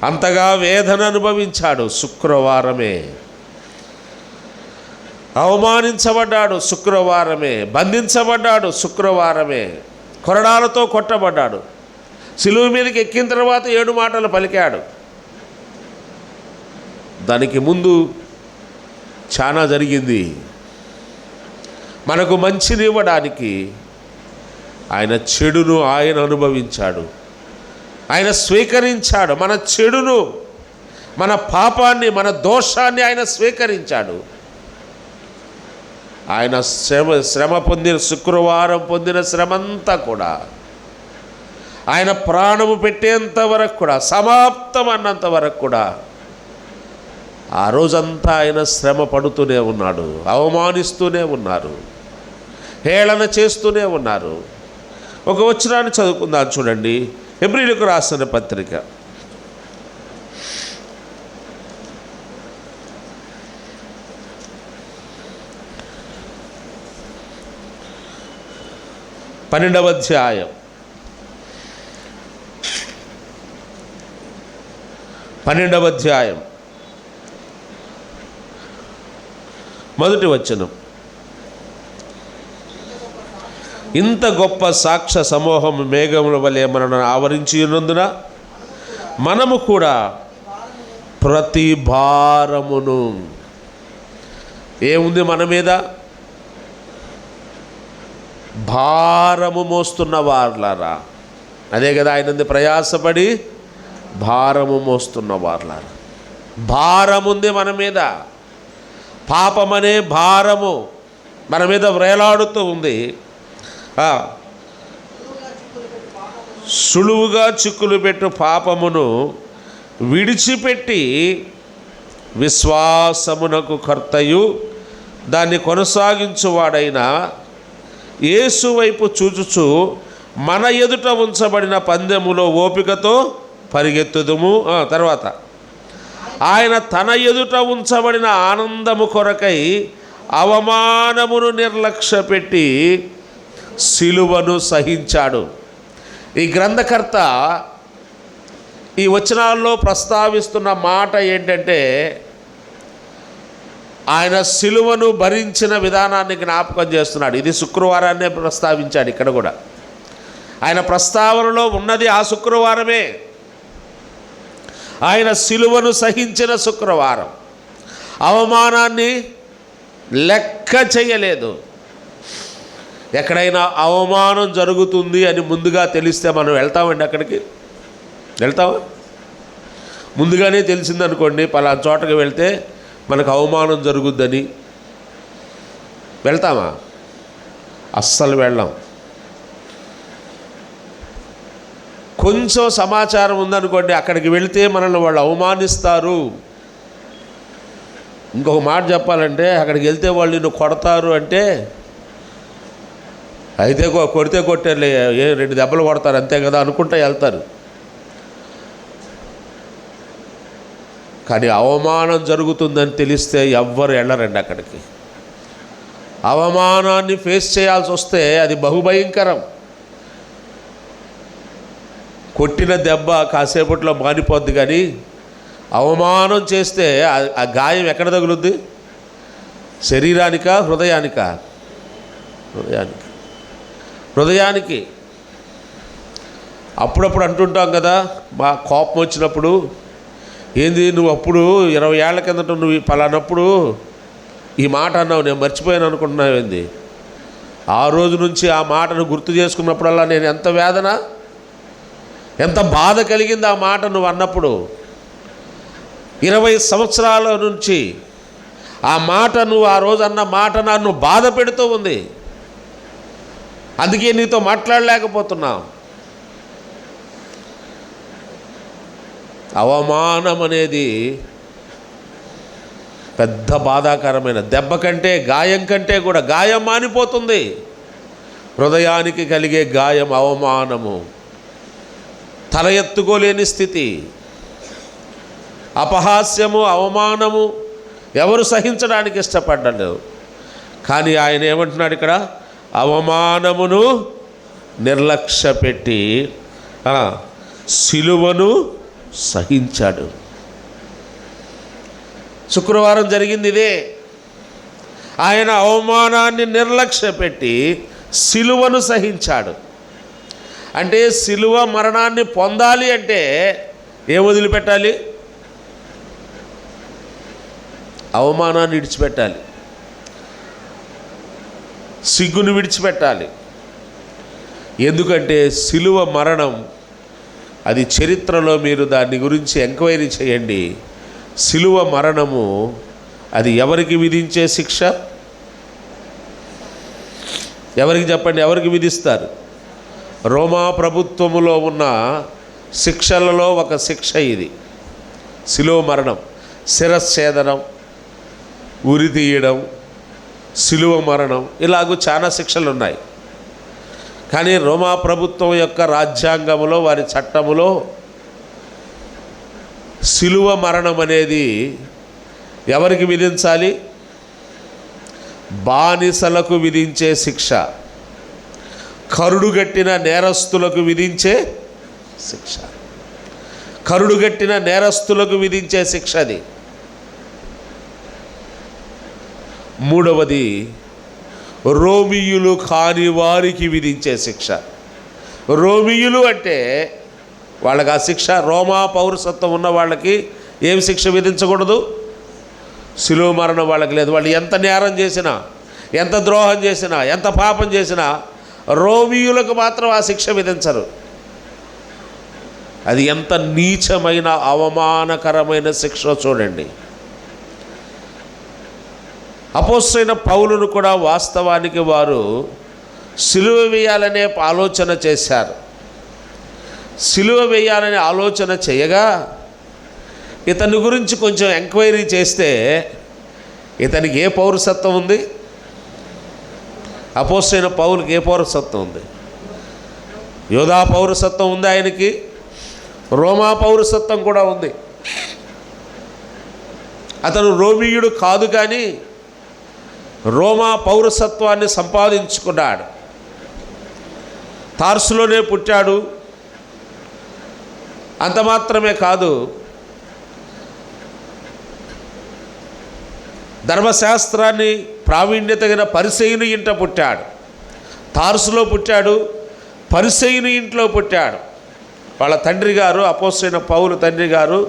అంతగా వేదన అనుభవించాడు. శుక్రవారమే అవమానించబడ్డాడు, శుక్రవారమే బంధించబడ్డాడు, శుక్రవారమే కొరడాలతో కొట్టబడ్డాడు. సిలువ మీదకి ఎక్కిన తర్వాత 7 మాటలు పలికాడు. దానికి ముందు చాలా జరిగింది. మనకు మంచినివ్వడానికి ఆయన చెడును ఆయన అనుభవించాడు, ఆయన స్వీకరించాడు. మన చెడును, మన పాపాన్ని, మన దోషాన్ని ఆయన స్వీకరించాడు. ఆయన శ్రమ పొందిన శుక్రవారం పొందిన శ్రమంతా కూడా ఆయన ప్రాణము పెట్టేంత వరకు కూడా, సమాప్తం అన్నంత వరకు కూడా ఆ రోజంతా ఆయన శ్రమ పడుతూనే ఉన్నాడు. అవమానిస్తూనే ఉన్నారు, హేళన చేస్తూనే ఉన్నారు. ఒక వచనాన్ని చదువుకుందాం చూడండి. హెబ్రీయులకు రాసిన పత్రిక 12వ అధ్యాయం 12వ అధ్యాయం మొదటి వచనం. ఇంత గొప్ప సాక్ష్య సమూహం మేఘముల వలె మనను ఆవరించి ఉన్నందున మనము కూడా ప్రతి భారమును, ఏముంది మన మీద? భారము మోస్తున్న వార్లారా. అదే కదా ఆయన ప్రయాసపడి భారము మోస్తున్న వార్లారా. భారముంది మన మీద. పాపమనే భారము మన మీద వేలాడుతూ ఉంది. సులువుగా చిక్కులు పెట్టు పాపమును విడిచిపెట్టి విశ్వాసమునకు కర్తయు దాన్ని కొనసాగించువాడైన యేసు వైపు చూచుచు మన ఎదుట ఉంచబడిన పందెములో ఓపికతో పరిగెత్తుదుము. తర్వాత ఆయన తన ఎదుట ఉంచబడిన ఆనందము కొరకై అవమానమును నిర్లక్ష్యపెట్టి సిలువను సహించాడు. ఈ గ్రంథకర్త ఈ వచనాల్లో ప్రస్తావిస్తున్న మాట ఏంటంటే, ఆయన సిలువను భరించిన విధానాన్ని జ్ఞాపకం చేస్తున్నాడు. ఇది శుక్రవారాన్నే ప్రస్తావించాడు. ఇక్కడ కూడా ఆయన ప్రస్తావనలో ఉన్నది ఆ శుక్రవారమే. ఆయన సిలువను సహించిన శుక్రవారం. అవమానాన్ని లెక్క చేయలేదు. ఎక్కడైనా అవమానం జరుగుతుంది అని ముందుగా తెలిస్తే మనం వెళ్తామండి? అక్కడికి వెళ్తామా? ముందుగానే తెలిసిందనుకోండి, పలానా చోటకి వెళ్తే మనకు అవమానం జరుగుద్దని వెళ్తామా? అస్సలు వెళ్ళాం. కొంచెం సమాచారం ఉందనుకోండి, అక్కడికి వెళితే మనల్ని వాళ్ళు అవమానిస్తారు. ఇంకొక మాట చెప్పాలంటే, అక్కడికి వెళ్తే వాళ్ళు నిన్ను కొడతారు అంటే, అయితే కొడితే కొట్టారులే, 2 దెబ్బలు కొడతారు అంతే కదా అనుకుంటా వెళ్తారు. కానీ అవమానం జరుగుతుందని తెలిస్తే ఎవ్వరు వెళ్ళరండి అక్కడికి. అవమానాన్ని ఫేస్ చేయాల్సి వస్తే అది బహుభయంకరం. కొట్టిన దెబ్బ కాసేపట్లో మానిపోద్ది, కానీ అవమానం చేస్తే ఆ గాయం ఎక్కడ తగులుద్ది? శరీరానికా, హృదయానికా? హృదయానికి. అప్పుడప్పుడు అంటుంటాం కదా, మా కోపం వచ్చినప్పుడు, ఏంది నువ్వు అప్పుడు 20 ఏళ్ల కిందట నువ్వు పలానప్పుడు ఈ మాట అన్నావు, నేను మర్చిపోయాను అనుకుంటున్నావు ఏంది? ఆ రోజు నుంచి ఆ మాటను గుర్తు చేసుకున్నప్పుడల్లా నేను ఎంత వేదన, ఎంత బాధ కలిగింది ఆ మాట నువ్వు అన్నప్పుడు. 20 సంవత్సరాల నుంచి ఆ మాట, నువ్వు ఆ రోజు అన్న మాట నన్ను బాధ పెడుతూ ఉంది. అందుకే నీతో మాట్లాడలేకపోతున్నావు. అవమానం అనేది పెద్ద బాధాకరమైన దెబ్బ కంటే, గాయం కంటే కూడా, గాయం మానిపోతుంది. హృదయానికి కలిగే గాయం అవమానము, తల ఎత్తుకోలేని స్థితి. అపహాస్యము, అవమానము ఎవరు సహించడానికి ఇష్టపడ్డలేదు. కానీ ఆయన ఏమంటున్నాడు ఇక్కడ? అవమానమును నిర్లక్ష్యపెట్టి సిలువను సహించాడు. శుక్రవారం జరిగింది ఇదే. ఆయన అవమానాన్ని నిర్లక్ష్యపెట్టి సిలువను సహించాడు. అంటే సిలువ మరణాన్ని పొందాలి అంటే ఏం వదిలిపెట్టాలి? అవమానాన్ని విడిచిపెట్టాలి, సిగ్గును విడిచిపెట్టాలి. ఎందుకంటే సిలువ మరణం అది చరిత్రలో మీరు దాని గురించి ఎంక్వైరీ చేయండి. సిలువ మరణము అది ఎవరికి విధించే శిక్ష? ఎవరికి చెప్పండి, ఎవరికి విధిస్తారు? రోమా ప్రభుత్వములో ఉన్న శిక్షలలో ఒక శిక్ష ఇది సిలువ మరణం. శిరచ్ఛేదనం, ఉరి తీయడం, సిలువ మరణం, ఇలాగూ చాలా శిక్షలు ఉన్నాయి. కానీ రోమా ప్రభుత్వం యొక్క రాజ్యాంగములో, వారి చట్టములో సిలువ మరణం అనేది ఎవరికి విధించాలి? బానిసలకు విధించే శిక్ష, కరుడుగట్టిన నేరస్తులకు విధించే శిక్ష, కరుడుగట్టిన నేరస్తులకు విధించే శిక్ష అది. మూడవది రోమియులు కాని వారికి విధించే శిక్ష. రోమియులు అంటే వాళ్ళకి ఆ శిక్ష. రోమా పౌరసత్వం ఉన్న వాళ్ళకి ఏం శిక్ష విధించకూడదు? సిలువ మరణం వాళ్ళకి లేదు. వాళ్ళు ఎంత నేరం చేసినా, ఎంత ద్రోహం చేసినా, ఎంత పాపం చేసినా రోమియులకు మాత్రం ఆ శిక్ష విధించరు. అది ఎంత నీచమైన, అవమానకరమైన శిక్ష చూడండి. అపోస్తలుడైన పౌలును కూడా వాస్తవానికి వారు సిలువ వేయాలనే ఆలోచన చేశారు. సిలువ వేయాలనే ఆలోచన చేయగా ఇతని గురించి కొంచెం ఎంక్వైరీ చేస్తే ఇతనికి ఏ పౌరసత్వం ఉంది? అపోస్తలుడైన పౌలుకి ఏ పౌరసత్వం ఉంది? యోధా పౌరసత్వం ఉంది ఆయనకి, రోమా పౌరసత్వం కూడా ఉంది. అతను రోమియుడు కాదు, కానీ రోమా పౌరసత్వాన్ని సంపాదించుకున్నాడు. తార్సులోనే పుట్టాడు. అంత మాత్రమే కాదు, ధర్మశాస్త్రాన్ని ప్రావీణ్యత కలిగిన పరిసయ్యుని ఇంట పుట్టాడు. తార్సులో పుట్టాడు, పరిసయ్యుని ఇంట్లో పుట్టాడు. వాళ్ళ తండ్రి గారు, అపోస్తలుడైన పౌలు తండ్రి గారు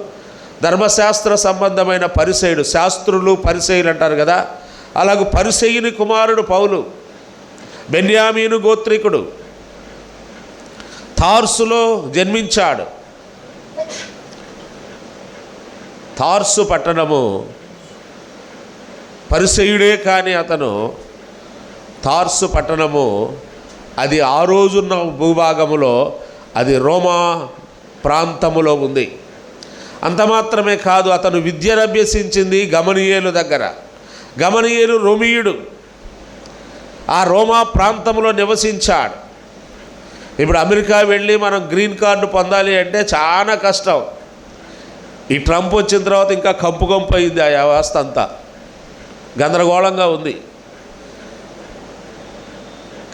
ధర్మశాస్త్ర సంబంధమైన పరిసయ్యుడు. శాస్త్రులు పరిసయ్యులు అంటారు కదా, అలాగూ పరిసయ్యుని కుమారుడు పౌలు. బెన్యామీను గోత్రికుడు, తార్సులో జన్మించాడు. తార్సు పట్టణము పరిసయ్యుడే, కానీ అతను తార్సు పట్టణము అది ఆ రోజున్న భూభాగములో అది రోమా ప్రాంతములో ఉంది. అంత మాత్రమే కాదు, అతను విద్యను అభ్యసించింది గమలీయేలు దగ్గర. గమలీయేలు రోమియుడు, ఆ రోమా ప్రాంతంలో నివసించాడు. ఇప్పుడు అమెరికా వెళ్ళి మనం గ్రీన్ కార్డు పొందాలి అంటే చాలా కష్టం. ఈ ట్రంప్ వచ్చిన తర్వాత ఇంకా కంపు అయింది ఆ వ్యవస్థ అంతా, గందరగోళంగా ఉంది.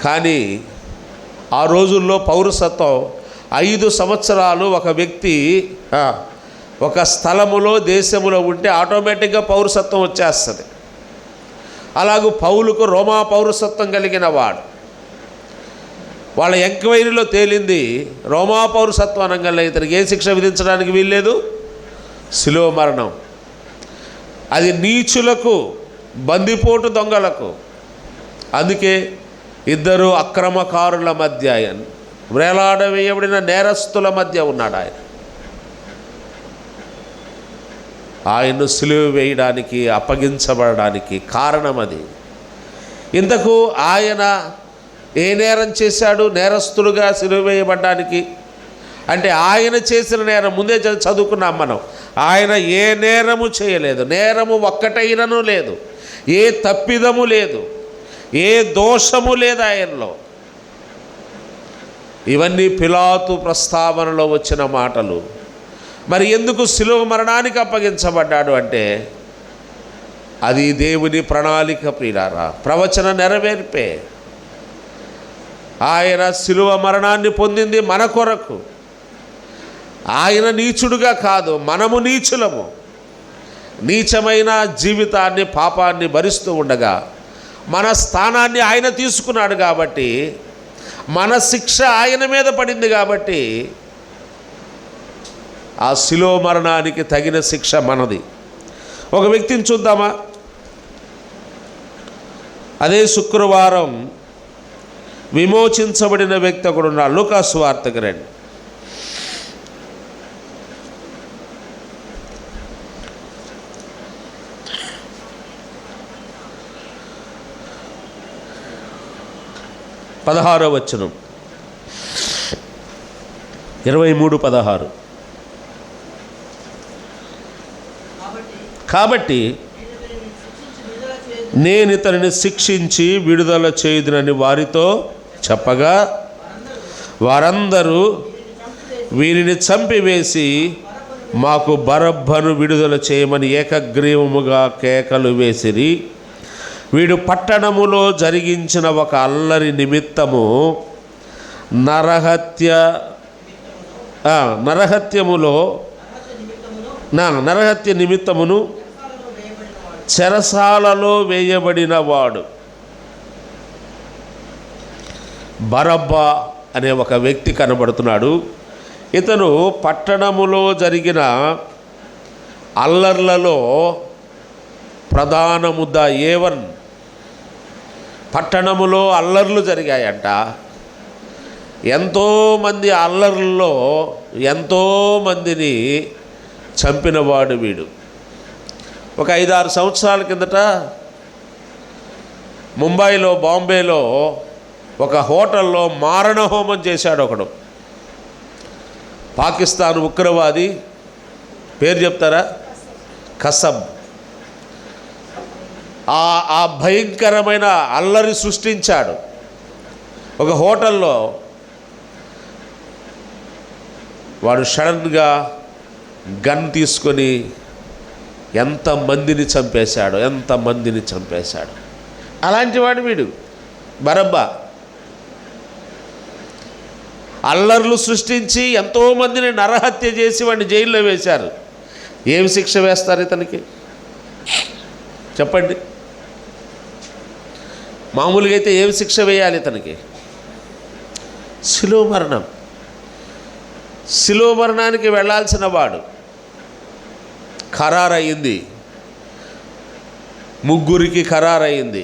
కానీ ఆ రోజుల్లో పౌరసత్వం 5 సంవత్సరాలు ఒక వ్యక్తి ఒక స్థలములో, దేశములో ఉంటే ఆటోమేటిక్గా పౌరసత్వం వచ్చేస్తుంది. అలాగూ పౌలుకు రోమా పౌరసత్వం కలిగిన వాడు. వాళ్ళ ఎంక్వైరీలో తేలింది రోమా పౌరసత్వం అనగానే ఇతనికి ఏ శిక్ష విధించడానికి వీల్లేదు? సిలువ మరణం. అది నీచులకు, బందిపోటు దొంగలకు. అందుకే ఇద్దరు అక్రమకారుల మధ్య, వేలాడవేయబడిన నేరస్తుల మధ్య ఉన్నాడు ఆయన. ఆయన్ను సిలువ వేయడానికి, అప్పగించబడడానికి కారణం అది. ఇంతకు ఆయన ఏ నేరం చేశాడు నేరస్తుడుగా సిలువ వేయబడ్డానికి? అంటే ఆయన చేసిన నేరం ముందే చదువుకున్నాం మనం. ఆయన ఏ నేరము చేయలేదు, నేరము ఒక్కటైనను లేదు, ఏ తప్పిదము లేదు, ఏ దోషము లేదు ఆయనలో. ఇవన్నీ పిలాతు ప్రస్తావనలో వచ్చిన మాటలు. మరి ఎందుకు శిలువ మరణానికి అప్పగించబడ్డాడు అంటే అది దేవుని ప్రణాళిక ప్రియులారా, ప్రవచన నెరవేర్పే. ఆయన శిలువ మరణాన్ని పొందింది మన కొరకు. ఆయన నీచుడుగా కాదు, మనము నీచులము. నీచమైన జీవితాన్ని, పాపాన్ని భరిస్తూ ఉండగా మన స్థానాన్ని ఆయన తీసుకున్నాడు కాబట్టి, మన శిక్ష ఆయన మీద పడింది కాబట్టి ఆ శిలువ మరణానికి తగిన శిక్ష మనది. ఒక వ్యక్తిని చూద్దామా? అదే శుక్రవారం విమోచించబడిన వ్యక్తి ఒకడు ఉన్నాడు. లూకా సువార్తకు రండి. పదహారవ వచనం, 23:16. కాబట్టి నేను ఇతనిని శిక్షించి విడుదల చేయుదునని వారితో చెప్పగా వారందరూ వీరిని చంపివేసి మాకు బరబ్బను విడుదల చేయమని ఏకగ్రీవముగా కేకలు వేసిరి. వీడు పట్టణములో జరిగించిన ఒక అల్లరి నిమిత్తము నరహత్య నిమిత్తమును చెరసాలలో వేయబడిన వాడు. బరబ్బా అనే ఒక వ్యక్తి కనబడుతున్నాడు. ఇతను పట్టణములో జరిగిన అల్లర్లలో ప్రధాన ముద్ద. ఏవన్ పట్టణములో అల్లర్లు జరిగాయంట. ఎంతోమంది అల్లర్లలో ఎంతోమందిని చంపినవాడు వీడు. ఒక 5-6 సంవత్సరాల కిందట ముంబైలో, బాంబేలో ఒక హోటల్లో మారణ హోమం చేశాడు ఒకడు. పాకిస్తాన్ ఉగ్రవాది, పేరు చెప్తారా? కసబ్. ఆ భయంకరమైన అల్లరి సృష్టించాడు. ఒక హోటల్లో వాడు సడన్గా గన్ తీసుకొని ఎంతమందిని చంపేశాడు. అలాంటి వాడు వీడు బరబ్బా. అల్లర్లు సృష్టించి ఎంతోమందిని నరహత్య చేసి వాడిని జైల్లో వేశారు. ఏమి శిక్ష వేస్తారు ఇతనికి చెప్పండి? మామూలుగా అయితే ఏమి శిక్ష వేయాలి ఇతనికి? శిలువ మరణం. శిలువ మరణానికి వెళ్ళాల్సిన వాడు ఖరారయ్యింది. ముగ్గురికి ఖరారయ్యింది.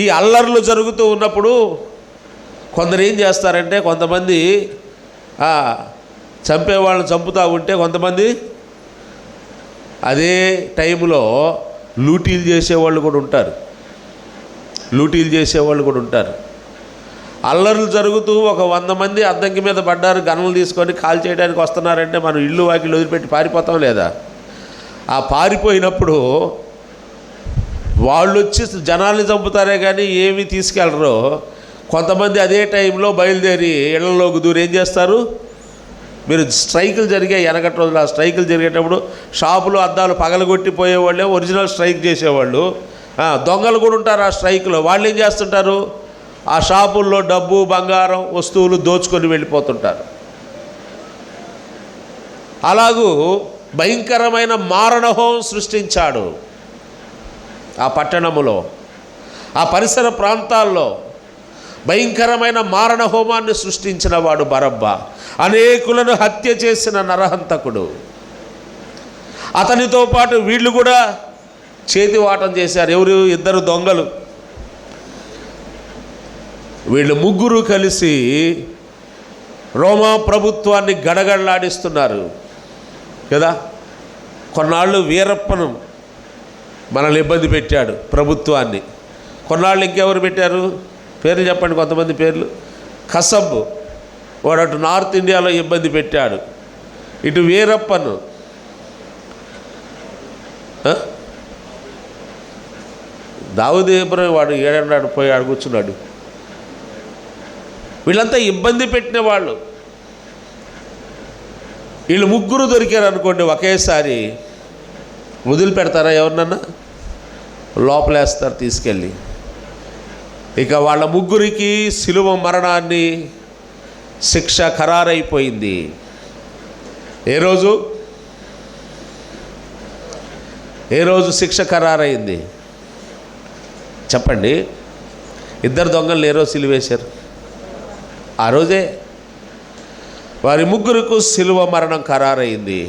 ఈ అల్లర్లు జరుగుతూ ఉన్నప్పుడు కొందరు ఏం చేస్తారంటే, కొంతమంది చంపేవాళ్ళని చంపుతూ ఉంటే కొంతమంది అదే టైంలో లూటీలు చేసేవాళ్ళు కూడా ఉంటారు. అల్లర్లు జరుగుతూ ఒక 100 మంది అద్దంకి మీద పడ్డారు, గన్నులు తీసుకొని కాల్ చేయడానికి వస్తున్నారంటే మనం ఇల్లు వాకిళ్ళు వదిలిపెట్టి పారిపోతాం లేదా? ఆ పారిపోయినప్పుడు వాళ్ళు వచ్చి జనాల్ని చంపుతారే కానీ ఏమీ తీసుకెళ్ళరు. కొంతమంది అదే టైంలో బయలుదేరి ఇళ్లలోకి దూరం ఏం చేస్తారు? మీరు స్ట్రైకులు జరిగాయి వెనకటి రోజులు. ఆ స్ట్రైకులు జరిగేటప్పుడు షాపులు అద్దాలు పగలగొట్టిపోయేవాళ్ళే ఒరిజినల్ స్ట్రైక్ చేసేవాళ్ళు. దొంగలు కూడా ఉంటారు ఆ స్ట్రైక్లో. వాళ్ళు ఏం చేస్తుంటారు? ఆ షాపుల్లో డబ్బు, బంగారం, వస్తువులు దోచుకొని వెళ్ళిపోతుంటారు. అలాగూ భయంకరమైన మారణహోమం సృష్టించాడు ఆ పట్టణములో, ఆ పరిసర ప్రాంతాల్లో. భయంకరమైన మారణ హోమాన్ని సృష్టించిన వాడు బరబ్బా. అనేకులను హత్య చేసిన నరహంతకుడు. అతనితో పాటు వీళ్ళు కూడా చేతివాటం చేశారు. ఎవరు? 2 దొంగలు. వీళ్ళు ముగ్గురు కలిసి రోమా ప్రభుత్వాన్ని గడగడలాడిస్తున్నారు కదా. కొన్నాళ్ళు వీరప్పను మనల్ని ఇబ్బంది పెట్టాడు, ప్రభుత్వాన్ని. కొన్నాళ్ళు ఇంకెవరు పెట్టారు? పేర్లు చెప్పండి, కొంతమంది పేర్లు. కసబ్, వాడు అటు నార్త్ ఇండియాలో ఇబ్బంది పెట్టాడు. ఇటు వీరప్పను, దావుద్ ఇబ్రహీం వాడు ఏడన్నాడు పోయి ఆడు కూర్చున్నాడు. వీళ్ళంతా ఇబ్బంది పెట్టిన వాళ్ళు. వీళ్ళు ముగ్గురు దొరికారు అనుకోండి, ఒకేసారి వదిలిపెడతారా? ఎవరినన్నా లోపలేస్తారు తీసుకెళ్ళి. ఇక వాళ్ళ ముగ్గురికి శిలువ మరణాన్ని శిక్ష ఖరారైపోయింది. ఏ రోజు శిక్ష ఖరారైంది చెప్పండి? ఇద్దరు దొంగలు ఏ రోజు సిలువేశారు? ఆ రోజే. వారి ముగ్గురికి శిలువ మరణం ఖరారైంది.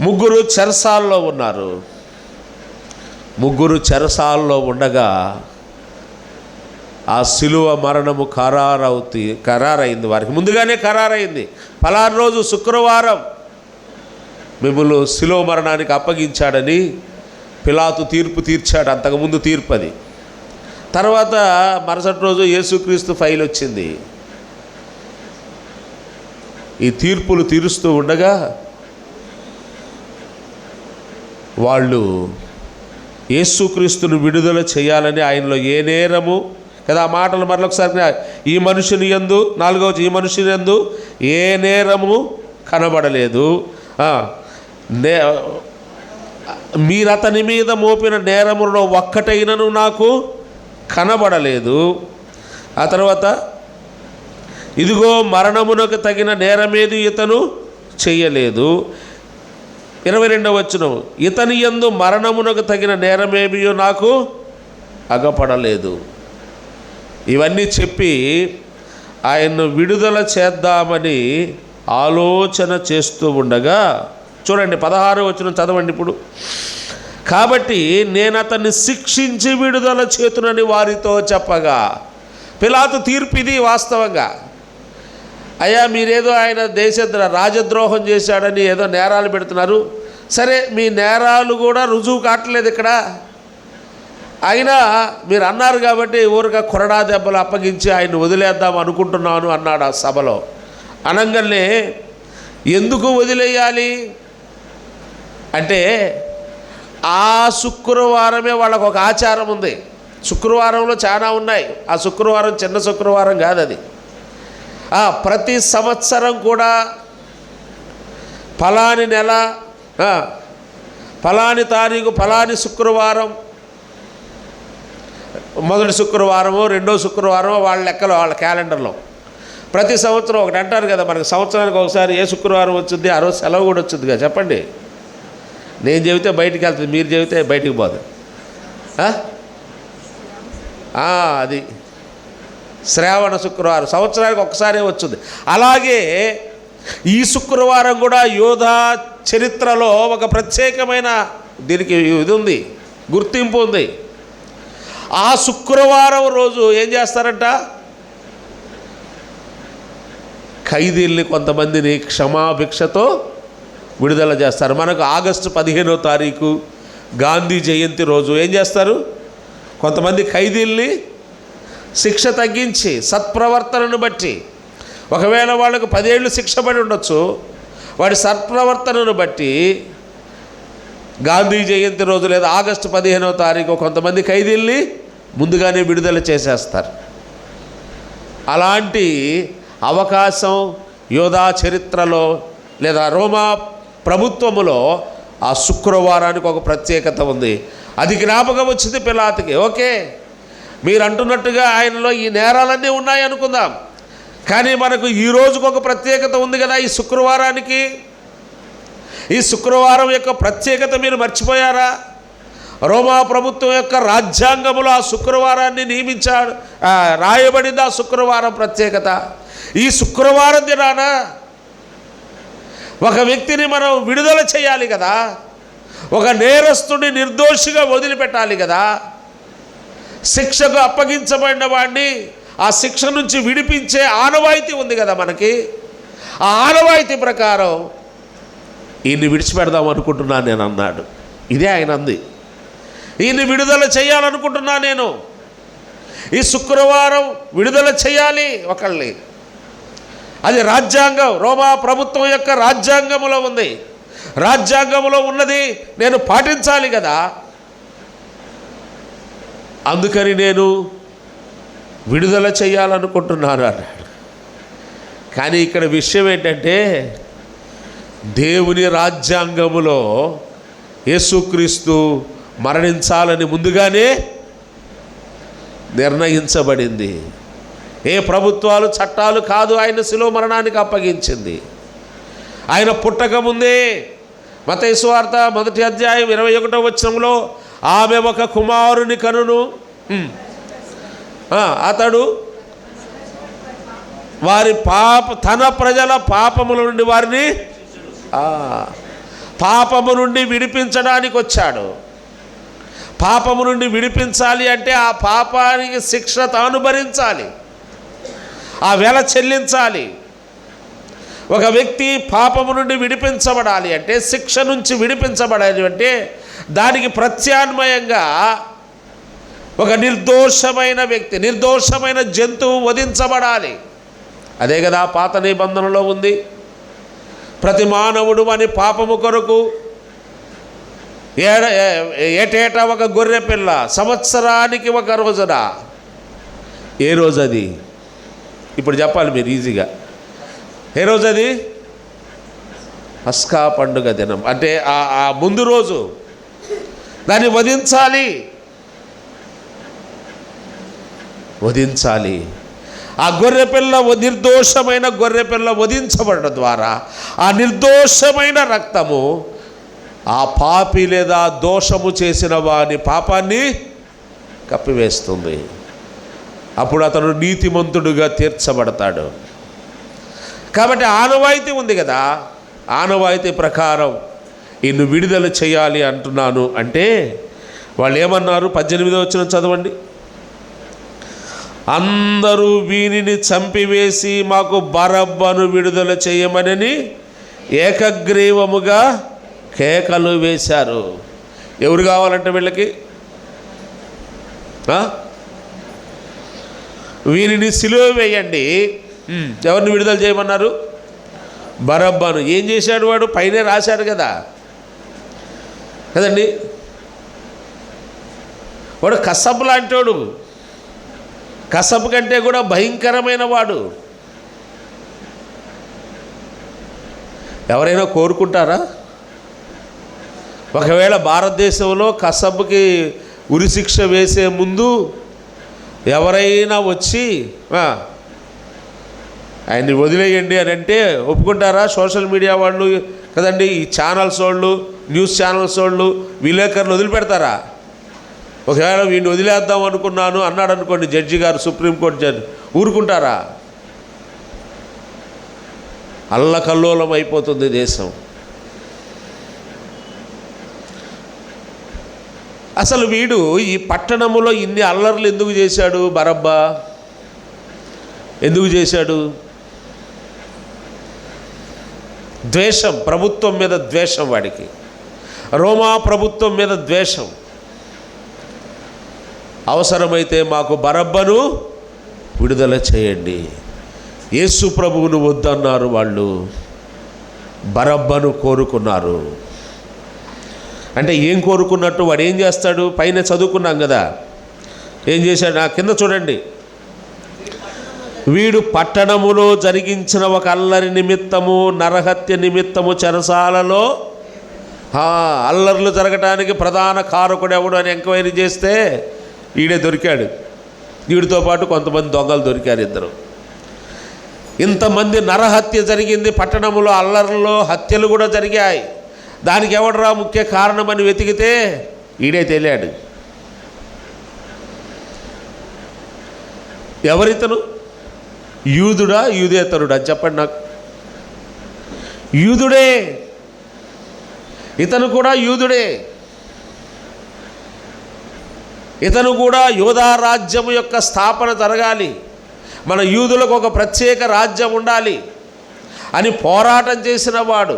ముగ్గురు చెరసాల్లో ఉన్నారు. ముగ్గురు చెరసాల్లో ఉండగా ఆ శిలువ మరణము ఖరారైంది. వారికి ముందుగానే ఖరారైంది. పలానా రోజు శుక్రవారం మిమ్మల్ని శిలువ మరణానికి అప్పగించాడని పిలాతు తీర్పు తీర్చాడు. అంతకుముందు తీర్పు అది. తర్వాత మరుసటి రోజు యేసుక్రీస్తు ఫైల్ వచ్చింది. ఈ తీర్పులు తీరుస్తూ ఉండగా వాళ్ళు యేసుక్రీస్తును విడుదల చేయాలని, ఆయనలో ఏ నేరము కదా, ఆ మాటలు మరొకసారి, ఈ మనుషుని యందు, 4వ ఈ మనుషుని యందు ఏ నేరము కనబడలేదు, మీరు అతని మీద మోపిన నేరములో ఒక్కటైనను నాకు కనబడలేదు. ఆ తర్వాత ఇదిగో మరణమునకు తగిన నేరమేది ఇతను చెయ్యలేదు. 22వ వచనం, ఇతని యందు మరణమునకు తగిన నేరమేమియో నాకు అగపడలేదు. ఇవన్నీ చెప్పి ఆయన్ను విడుదల చేద్దామని ఆలోచన చేస్తూ ఉండగా, చూడండి 16వ వచనం చదవండి ఇప్పుడు. కాబట్టి నేను అతన్ని శిక్షించి విడుదల చేతునని వారితో చెప్పగా, పిలాతు తీర్పు ఇది వాస్తవంగా. అయ్యా, మీరేదో ఆయన రాజద్రోహం చేశాడని ఏదో నేరాలు పెడుతున్నారు. సరే, మీ నేరాలు కూడా రుజువు కావట్లేదు ఇక్కడ. అయినా మీరు అన్నారు కాబట్టి ఊరుగా కొరడా దెబ్బలు అప్పగించి ఆయన వదిలేద్దాం అనుకుంటున్నాను అన్నాడు ఆ సభలో. అనగానే ఎందుకు వదిలేయాలి అంటే, ఆ శుక్రవారమే వాళ్ళకు ఒక ఆచారం ఉంది. శుక్రవారంలో చాలా ఉన్నాయి. ఆ శుక్రవారం చిన్న శుక్రవారం కాదు అది. ప్రతి సంవత్సరం కూడా ఫలాని నెల, ఫలాని తారీఖు, ఫలాని శుక్రవారం, మొదటి శుక్రవారమో రెండో శుక్రవారమో వాళ్ళ లెక్కలో, వాళ్ళ క్యాలెండర్లో ప్రతి సంవత్సరం ఒకటి అంటారు కదా, మనకు సంవత్సరానికి ఒకసారి ఏ శుక్రవారం వచ్చింది, ఆ రోజు సెలవు కూడా వచ్చింది కదా. చెప్పండి, నేను చెబితే బయటికి వెళ్తుంది, మీరు చెబితే బయటికి పోదు. అది శ్రావణ శుక్రవారం సంవత్సరానికి ఒక్కసారే వచ్చింది. అలాగే ఈ శుక్రవారం కూడా యోధా చరిత్రలో ఒక ప్రత్యేకమైన దీనికి ఇది ఉంది, గుర్తింపు ఉంది. ఆ శుక్రవారం రోజు ఏం చేస్తారంట, ఖైదీల్ని కొంతమందిని క్షమాభిక్షతో విడుదల చేస్తారు. మనకు ఆగస్టు 15వ తారీఖు గాంధీ జయంతి రోజు ఏం చేస్తారు, కొంతమంది ఖైదీల్ని శిక్ష తగ్గించి సత్ప్రవర్తనను బట్టి, ఒకవేళ వాళ్ళకు 10 ఏళ్ళు శిక్ష పడి ఉండొచ్చు, వాడి సత్ప్రవర్తనను బట్టి గాంధీ జయంతి రోజు లేదా ఆగస్టు 15వ తారీఖు కొంతమంది ఖైదీల్ని ముందుగానే విడుదల చేసేస్తారు. అలాంటి అవకాశం యోధా చరిత్రలో లేదా రోమా ప్రభుత్వములో ఆ శుక్రవారానికి ఒక ప్రత్యేకత ఉంది. అది జ్ఞాపకం వచ్చింది పిలాతుకి. ఓకే, మీరు అంటున్నట్టుగా ఆయనలో ఈ నేరాలన్నీ ఉన్నాయి అనుకుందాం, కానీ మనకు ఈ రోజుకు ఒక ప్రత్యేకత ఉంది కదా ఈ శుక్రవారానికి. ఈ శుక్రవారం యొక్క ప్రత్యేకత మీరు మర్చిపోయారా? రోమా ప్రభుత్వం యొక్క రాజ్యాంగములో ఆ శుక్రవారాన్ని నియమించాడు, రాయబడింది ఆ శుక్రవారం ప్రత్యేకత. ఈ శుక్రవారం దినాన ఒక వ్యక్తిని మనం విడుదల చేయాలి కదా, ఒక నేరస్తుడిని నిర్దోషిగా వదిలిపెట్టాలి కదా, శిక్షకు అప్పగించబడిన వాడిని ఆ శిక్ష నుంచి విడిపించే ఆనవాయితీ ఉంది కదా మనకి. ఆ ఆనవాయితీ ప్రకారం ఈయన్ని విడిచిపెడదాం అనుకుంటున్నాను నేను అన్నాడు. ఇదే ఆయన అంది, ఈయన్ని విడుదల చేయాలనుకుంటున్నా నేను, ఈ శుక్రవారం విడుదల చేయాలి ఒకళ్ళని. అది రాజ్యాంగం, రోమా ప్రభుత్వం యొక్క రాజ్యాంగములో ఉంది. రాజ్యాంగములో ఉన్నది నేను పాటించాలి కదా, అందుకని నేను విడుదల చేయాలనుకుంటున్నాను అన్నాడు. కానీ ఇక్కడ విషయం ఏంటంటే, దేవుని రాజ్యాంగములో యేసుక్రీస్తు మరణించాలని ముందుగానే నిర్ణయించబడింది. ఏ ప్రభుత్వాలు చట్టాలు కాదు ఆయన శిలువ మరణానికి అప్పగించింది. ఆయన పుట్టకముందే మత్తయి సువార్త 1వ అధ్యాయం 21వ వచనంలో ఆమె ఒక కుమారుని కనును, అతడు వారి తన ప్రజల పాపముల నుండి వారిని పాపము నుండి విడిపించడానికి వచ్చాడు. పాపము నుండి విడిపించాలి అంటే ఆ పాపానికి శిక్ష తాను భరించాలి, ఆ వెల చెల్లించాలి. ఒక వ్యక్తి పాపము నుండి విడిపించబడాలి అంటే, శిక్ష నుంచి విడిపించబడాలి అంటే దానికి ప్రత్యామ్నాయంగా ఒక నిర్దోషమైన వ్యక్తి, నిర్దోషమైన జంతువు వధించబడాలి. అదే కదా పాత నిబంధనలో ఉంది. ప్రతి మానవుడు అని పాపము కొరకు ఏటేటా ఒక గొర్రె పిల్ల, సంవత్సరానికి ఒక రోజున. ఏ రోజు అది? ఇప్పుడు చెప్పాలి మీరు ఈజీగా. ఏ రోజు అది? పస్కా పండుగ దినం, అంటే ఆ ముందు రోజు దాన్ని వధించాలి. ఆ గొర్రెపిల్ల, నిర్దోషమైన గొర్రెపిల్ల వధించబడడం ద్వారా ఆ నిర్దోషమైన రక్తము ఆ పాపి లేదా దోషము చేసిన వాని పాపాన్ని కప్పివేస్తుంది. అప్పుడు అతను నీతిమంతుడుగా తీర్చబడతాడు. కాబట్టి ఆనవాయితీ ఉంది కదా, ఆనవాయితీ ప్రకారం ఇన్ను విడుదల చేయాలి అంటున్నాను అంటే వాళ్ళు ఏమన్నారు? 18వ వచనం చదవండి. అందరూ వీనిని చంపివేసి మాకు బరబ్బను విడుదల చేయమని ఏకగ్రీవముగా కేకలు వేశారు. ఎవరు కావాలంటే వీళ్ళకి? వీనిని సిలువ వేయండి. ఎవరిని విడుదల చేయమన్నారు? బరబ్బను. ఏం చేశాడు వాడు? పైనే రాశాడు కదండి. వాడు కసబ్ లాంటివాడు, కసబ్ కంటే కూడా భయంకరమైన వాడు. ఎవరైనా కోరుకుంటారా? ఒకవేళ భారతదేశంలో కసబ్కి ఉరిశిక్ష వేసే ముందు ఎవరైనా వచ్చి ఆయన్ని వదిలేయండి అని అంటే ఒప్పుకుంటారా? సోషల్ మీడియా వాళ్ళు కదండి, ఈ ఛానల్స్ వాళ్ళు, న్యూస్ ఛానల్స్ వాళ్ళు, విలేకరులు వదిలిపెడతారా? ఒకవేళ వీడిని వదిలేద్దాం అనుకున్నాను అన్నాడు అనుకోండి జడ్జి గారు, సుప్రీంకోర్టు జడ్జి, ఊరుకుంటారా? అల్లకల్లోలం అయిపోతుంది దేశం. అసలు వీడు ఈ పట్టణములో ఇన్ని అల్లర్లు ఎందుకు చేశాడు? బరబ్బా ఎందుకు చేశాడు? ద్వేషం, ప్రభుత్వం మీద ద్వేషం. వాడికి రోమా ప్రభుత్వం మీద ద్వేషం. అవసరమైతే మాకు బరబ్బను విడుదల చేయండి. యేసు ప్రభువును వద్దన్నారు వాళ్ళు, బరబ్బను కోరుకున్నారు. అంటే ఏం కోరుకున్నట్టు? వాడు ఏం చేస్తాడు? పైన చదువుకున్నాం కదా, ఏం చేశాడు? కింద చూడండి. వీడు పట్టణములో జరిగించిన ఒక అల్లరి నిమిత్తము, నరహత్య నిమిత్తము చెరసాలలో, అల్లర్లు జరగటానికి ప్రధాన కారకుడు ఎవడు అని ఎంక్వైరీ చేస్తే ఈడే దొరికాడు. వీడితో పాటు కొంతమంది దొంగలు దొరికారు, ఇద్దరు. ఇంతమంది నరహత్య జరిగింది పట్టణంలో, అల్లర్లలో హత్యలు కూడా జరిగాయి. దానికి ఎవడరా ముఖ్య కారణమని వెతికితే ఈడే తెలియాడు. ఎవరితను? యూదుడా యూదేతరుడా? చెప్పండి నాకు. యూదుడే. ఇతను కూడా యూదుడే. ఇతను కూడా యూదా రాజ్యము యొక్క స్థాపన జరగాలి, మన యూదులకు ఒక ప్రత్యేక రాజ్యం ఉండాలి అని పోరాటం చేసిన వాడు.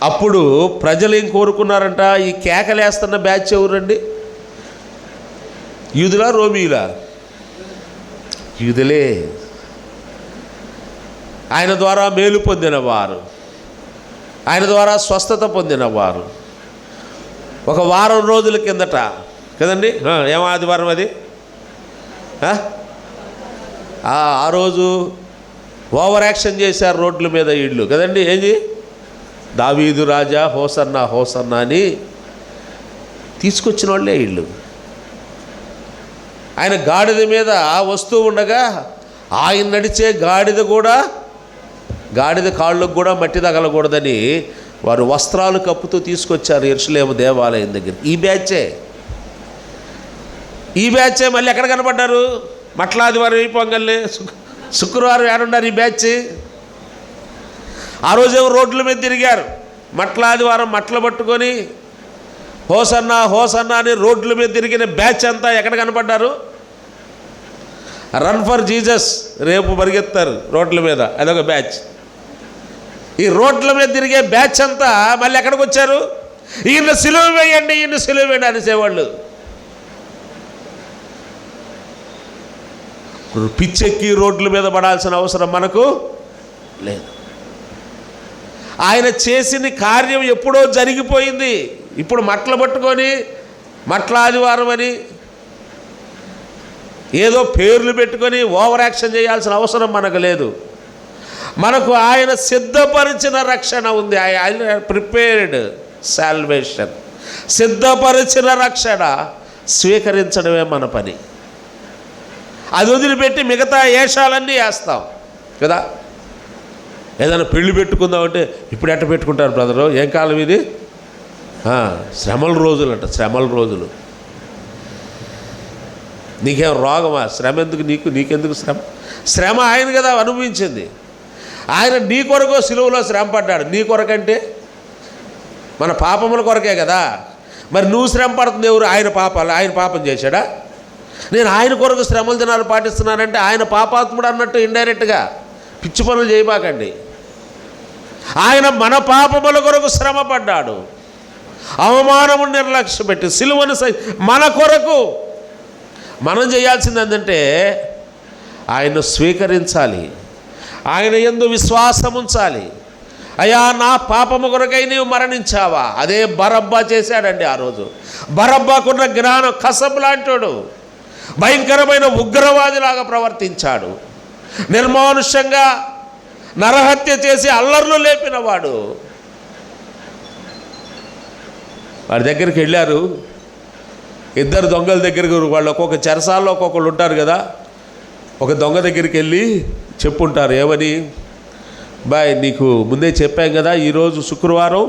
అప్పుడు ప్రజలు ఏం కోరుకున్నారంట? ఈ కేకలేస్తున్న బ్యాచ్ ఎవరండి? యూదులా రోమీయులా? యూదులే. ఆయన ద్వారా మేలు పొందినవారు, ఆయన ద్వారా స్వస్థత పొందినవారు. ఒక వారం రోజుల కిందట కదండి, ఏం ఆదివారం అది? ఆ రోజు ఓవర్ యాక్షన్ చేశారు రోడ్ల మీద వీళ్ళు కదండి. ఏంది దావీదు రాజా హోసన్నా హోసన్నా అని తీసుకొచ్చిన వాళ్ళే వీళ్ళు. ఆయన గాడిద మీద వస్తూ ఉండగా ఆయన నడిచే గాడిద కాళ్ళకు కూడా మట్టి తగలకూడదని వారు వస్త్రాలు కప్పుతూ తీసుకొచ్చారు యెరూషలేము దేవాలయం దగ్గర. ఈ బ్యాచే మళ్ళీ ఎక్కడ కనపడ్డారు? మట్లాదివారం అయిపోగలే శుక్రవారం ఏడున్నారు ఈ బ్యాచ్. ఆ రోజేమో రోడ్ల మీద తిరిగారు. మట్లాదివారం మట్టలు పట్టుకొని హోసన్నా హోసన్నా అని రోడ్ల మీద తిరిగిన బ్యాచ్ అంతా ఎక్కడ కనపడ్డారు? రన్ ఫర్ జీసస్ రేపు పరిగెత్తారు రోడ్ల మీద, అదొక బ్యాచ్. ఈ రోడ్ల మీద తిరిగే బ్యాచ్ అంతా మళ్ళీ ఎక్కడికి వచ్చారు? ఈయన సిలువ వేయండి, ఈయన సిలువ వేయండి అనేసేవాళ్ళు. పిచ్చెక్కి రోడ్ల మీద పడాల్సిన అవసరం మనకు లేదు. ఆయన చేసిన కార్యం ఎప్పుడో జరిగిపోయింది. ఇప్పుడు మట్టలు పట్టుకొని మట్ల ఆదివారం అని ఏదో పేర్లు పెట్టుకొని ఓవర్ యాక్షన్ చేయాల్సిన అవసరం మనకు లేదు. మనకు ఆయన సిద్ధపరిచిన రక్షణ ఉంది. ఆయన ప్రిపేర్డ్ సాల్వేషన్, సిద్ధపరిచిన రక్షణ స్వీకరించడమే మన పని. అది వదిలిపెట్టి మిగతా ఏషాలన్నీ వేస్తాం కదా. ఏదైనా పెళ్లి పెట్టుకుందామంటే ఇప్పుడు ఎట్ట పెట్టుకుంటారు బ్రదరు? ఏం కాలం ఇది? శ్రమల రోజులు అంట, శ్రమల రోజులు. నీకేం రోగమా? శ్రమ ఎందుకు నీకెందుకు శ్రమ? శ్రమ ఆయన కదా అనుభవించింది. ఆయన నీ కొరకు సిలువలో శ్రమ పడ్డాడు. నీ కొరకంటే మన పాపముల కొరకే కదా. మరి నువ్వు శ్రమ పడుతుంది ఎవరు? ఆయన పాపం చేశాడా? నేను ఆయన కొరకు శ్రమల దినాలు పాటిస్తున్నానంటే ఆయన పాపాత్ముడు అన్నట్టు ఇండైరెక్ట్గా పిచ్చి పనులు చేయబాకండి. ఆయన మన పాపముల కొరకు శ్రమ పడ్డాడు. అవమానము నిర్లక్ష్య పెట్టి సిలువను మన కొరకు. మనం చేయాల్సింది ఏంటంటే ఆయన్ను స్వీకరించాలి, ఆయన యందు విశ్వాసం ఉంచాలి. అయ్యా నా పాపము కొరకై నీవు మరణించావా? అదే బరబ్బా చేశాడండి ఆ రోజు. బరబ్బాకున్న జ్ఞానం కసబ్ లాంటోడు, భయంకరమైన ఉగ్రవాదిలాగా ప్రవర్తించాడు. నిర్మానుష్యంగా నరహత్య చేసి అల్లర్లు లేపినవాడు. వాడి దగ్గరికి వెళ్ళారు ఇద్దరు దొంగల దగ్గరికి. వాళ్ళు ఒక్కొక్క చెరసాల్లో ఒక్కొక్కళ్ళు ఉంటారు కదా. ఒక దొంగ దగ్గరికి వెళ్ళి చెప్పుంటారు ఏమని, బాయ్ నీకు ముందే చెప్పాం కదా ఈరోజు శుక్రవారం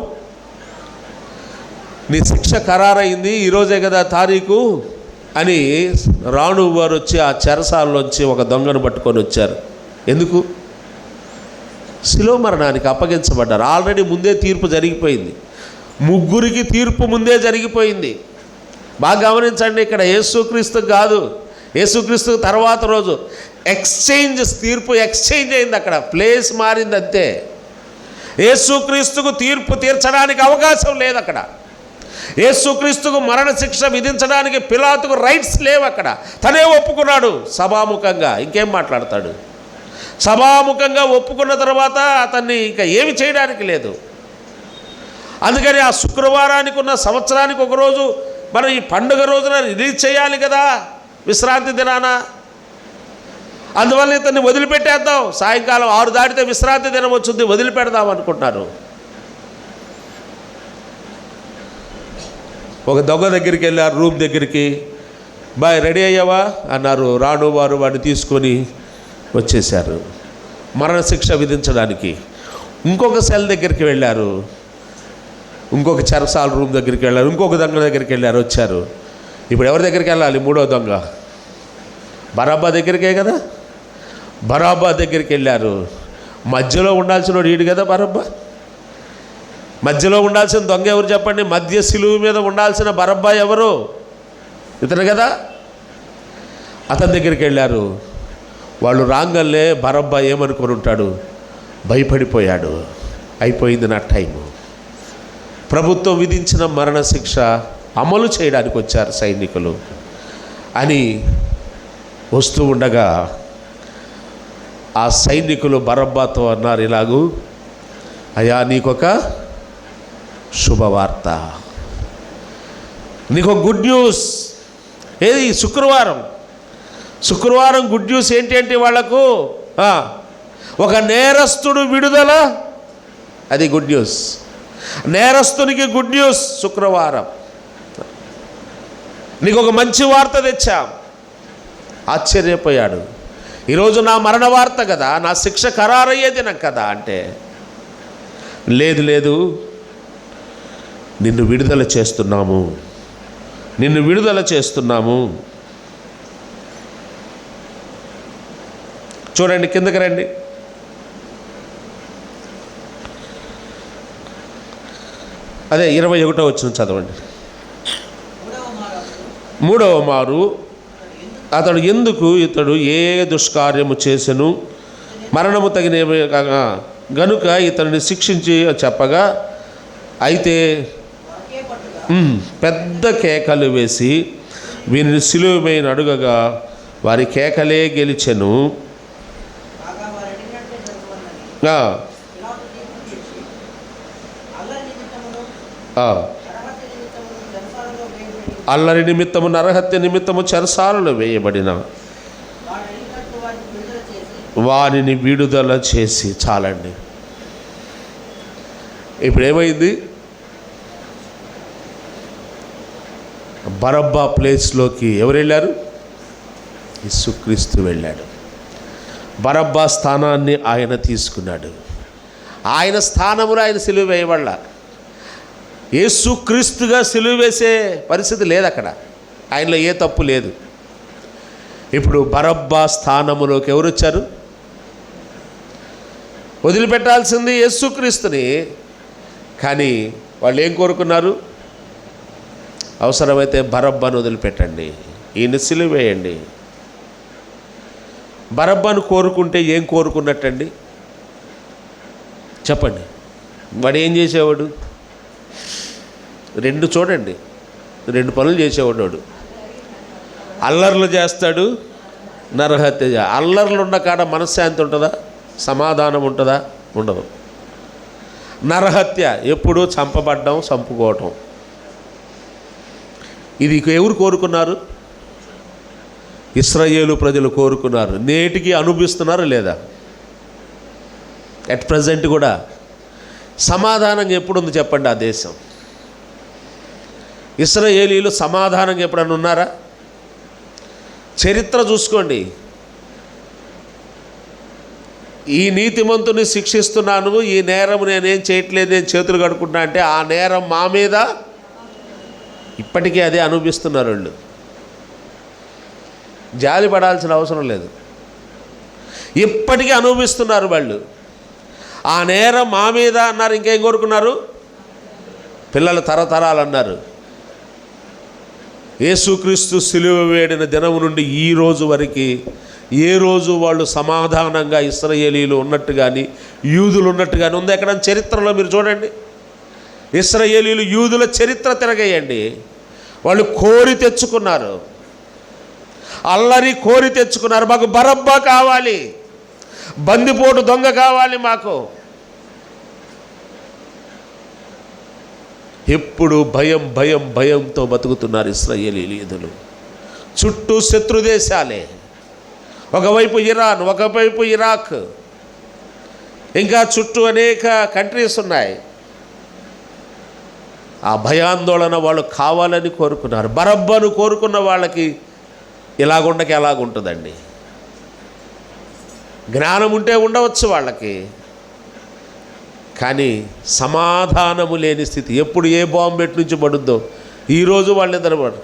నీ శిక్ష ఖరారైంది, ఈరోజే కదా తారీఖు అని రాణు వారు వచ్చి ఆ చెరసాల్లోంచి ఒక దొంగను పట్టుకొని వచ్చారు. ఎందుకు? శిలువ మరణానికి అప్పగించబడ్డారు. ఆల్రెడీ ముందే తీర్పు జరిగిపోయింది. ముగ్గురికి తీర్పు ముందే జరిగిపోయింది. బాగా గమనించండి, ఇక్కడ యేసుక్రీస్తు కాదు, యేసుక్రీస్తు తర్వాత రోజు తీర్పు ఎక్స్చేంజ్ అయింది. అక్కడ ప్లేస్ మారింది అంతే. యేసుక్రీస్తుకు తీర్పు తీర్చడానికి అవకాశం లేదు అక్కడ. యేసుక్రీస్తుకు మరణశిక్ష విధించడానికి పిలాతుకు రైట్స్ లేవు అక్కడ. తనే ఒప్పుకున్నాడు సభాముఖంగా. ఇంకేం మాట్లాడతాడు? సభాముఖంగా ఒప్పుకున్న తర్వాత అతన్ని ఇంకా ఏమి చేయడానికి లేదు. అందుకని ఆ శుక్రవారానికి ఉన్న సంవత్సరానికి ఒకరోజు మనం ఈ పండుగ రోజున రిలీజ్ చేయాలి కదా, విశ్రాంతి దినాన. అందువల్ల ఇతన్ని వదిలిపెట్టేద్దాం, సాయంకాలం 6 దాటితే విశ్రాంతి దినం వచ్చింది, వదిలిపెడదాం అనుకుంటున్నారు. ఒక దొంగ దగ్గరికి వెళ్ళారు, రూమ్ దగ్గరికి. బాయ్ రెడీ అయ్యావా అన్నారు. రాను వారు వాడిని తీసుకొని వచ్చేశారు మరణశిక్ష విధించడానికి. ఇంకొక సెల్ దగ్గరికి వెళ్ళారు, ఇంకొక చెరసాల రూమ్ దగ్గరికి వెళ్ళారు, ఇంకొక దొంగ దగ్గరికి వెళ్ళారు, వచ్చారు. ఇప్పుడు ఎవరి దగ్గరికి వెళ్ళాలి? మూడో దొంగ బరబ్బా దగ్గరికే కదా. బరబ్బా దగ్గరికి వెళ్ళారు. మధ్యలో ఉండాల్సిన వాడు ఈడు కదా బరబ్బా. మధ్యలో ఉండాల్సిన దొంగ ఎవరు చెప్పండి? మధ్య సిలువు మీద ఉండాల్సిన బరబ్బా ఎవరు? ఇతను కదా. అతని దగ్గరికి వెళ్ళారు. వాళ్ళు రాంగల్లే బరబ్బా ఏమనుకొని ఉంటాడు? భయపడిపోయాడు. అయిపోయింది నా టైము. ప్రభుత్వం విధించిన మరణశిక్ష అమలు చేయడానికి వచ్చారు సైనికులు అని వస్తూ ఉండగా ఆ సైనికులు బరబ్బాతో అన్నారు ఇలాగూ, అయ్యా నీకొక శుభవార్త, నీకు గుడ్ న్యూస్. ఏది? శుక్రవారం గుడ్ న్యూస్ ఏంటి అంటే వాళ్లకు ఒక నేరస్తుడు విడుదల, అది గుడ్ న్యూస్. నేరస్తునికి గుడ్ న్యూస్. శుక్రవారం నీకు ఒక మంచి వార్త తెచ్చాం. ఆశ్చర్యపోయాడు. ఈరోజు నా మరణ వార్త కదా, నా శిక్ష ఖరారయ్యే దినం కదా అంటే, లేదు లేదు, నిన్ను విడుదల చేస్తున్నాము, నిన్ను విడుదల చేస్తున్నాము. చూడండి, కిందకి రండి. అదే 21వ వచనం చదవండి. 3వ మారు అతడు ఎందుకు ఇతడు ఏ దుష్కార్యము చేసెను, మరణము తగిన గనుక ఇతడిని శిక్షించి చెప్పగా, అయితే పెద్ద కేకలు వేసి వీరిని సిలువ మీద అడుగగా వారి కేకలే గెలిచెను. అల్లరి నిమిత్తము నరహత్య నిమిత్తము చెరసాలలో వేయబడిన వారిని విడుదల చేసి. చాలండి. ఇప్పుడు ఏమైంది? బరబ్బా ప్లేస్లోకి ఎవరు వెళ్ళారు? యేసుక్రీస్తు వెళ్ళాడు. బరబ్బా స్థానాన్ని ఆయన తీసుకున్నాడు. ఆయన స్థానంలో ఆయన సిలువ వేయబడల. యేసుక్రీస్తుగా సిలువ వేసే పరిస్థితి లేదు అక్కడ. ఆయనలో ఏ తప్పు లేదు. ఇప్పుడు బరబ్బా స్థానములోకి ఎవరు వచ్చారు? వదిలిపెట్టాల్సింది యేసుక్రీస్తుని. కానీ వాళ్ళు ఏం కోరుకున్నారు? అవసరమైతే బరబ్బాను వదిలిపెట్టండి, ఈయన సిలువ వేయండి. బరబ్బాను కోరుకుంటే ఏం కోరుకున్నట్టండి చెప్పండి? వాడు ఏం చేసేవాడు? చూడండి, 2 పనులు చేసేవాడు వాడు. అల్లర్లు చేస్తాడు, నరహత్య. అల్లర్లు ఉన్న కాడ మనశ్శాంతి ఉంటుందా? సమాధానం ఉంటుందా? ఉండదు. నరహత్య ఎప్పుడూ చంపబడ్డం, చంపుకోవటం. ఇది ఎవరు కోరుకున్నారు? ఇశ్రాయేలు ప్రజలు కోరుకున్నారు. నేటికి అనుభవిస్తున్నారు లేదా? అట్ ప్రజెంట్ కూడా సమాధానం ఎప్పుడుంది చెప్పండి? ఆ దేశం ఇశ్రాయేలీలు సమాధానం ఎప్పుడన్నా ఉన్నారా? చరిత్ర చూసుకోండి. ఈ నీతిమంతుని శిక్షిస్తున్నాను, ఈ నేరం నేనేం చేయట్లేదు, నేను చేతులు కడుకుంటున్నా అంటే ఆ నేరం మా మీద. ఇప్పటికీ అదే అనుభవిస్తున్నారు వాళ్ళు. జాలి పడాల్సిన అవసరం లేదు. ఇప్పటికీ అనుభవిస్తున్నారు వాళ్ళు. ఆ నేరం మా మీద అన్నారు. ఇంకేం కోరుకున్నారు? పిల్లల తరతరాలు అన్నారు. యేసుక్రీస్తు సిలువ వేడిన దినము నుండి ఈ రోజు వరకు ఏ రోజు వాళ్ళు సమాధానంగా ఇశ్రాయేలీలు ఉన్నట్టు కానీ, యూదులు ఉన్నట్టు కానీ ఉంది ఎక్కడ? చరిత్రలో మీరు చూడండి. ఇశ్రాయేలీలు యూదుల చరిత్ర తిరగేయండి. వాళ్ళు కోరి తెచ్చుకున్నారు, అల్లరి కోరి తెచ్చుకున్నారు. మాకు బరబ్బా కావాలి, బందిపోటు దొంగ కావాలి మాకు. ఎప్పుడు భయం భయం భయంతో బతుకుతున్నారు ఇశ్రాయేలీయులు. చుట్టూ శత్రు దేశాలే. ఒకవైపు ఇరాన్, ఒకవైపు ఇరాక్, ఇంకా చుట్టూ అనేక కంట్రీస్ ఉన్నాయి. ఆ భయాందోళన వాళ్ళు కావాలని కోరుకున్నారు. బరబ్బను కోరుకున్న వాళ్ళకి ఇలాగుండకి ఎలాగుంటుందండి? జ్ఞానం ఉంటే ఉండవచ్చు వాళ్ళకి, కానీ సమాధానము లేని స్థితి. ఎప్పుడు ఏ బాంబు ఎటు నుంచి పడుద్దో ఈరోజు వాళ్ళు ఇద్దరు పడరు.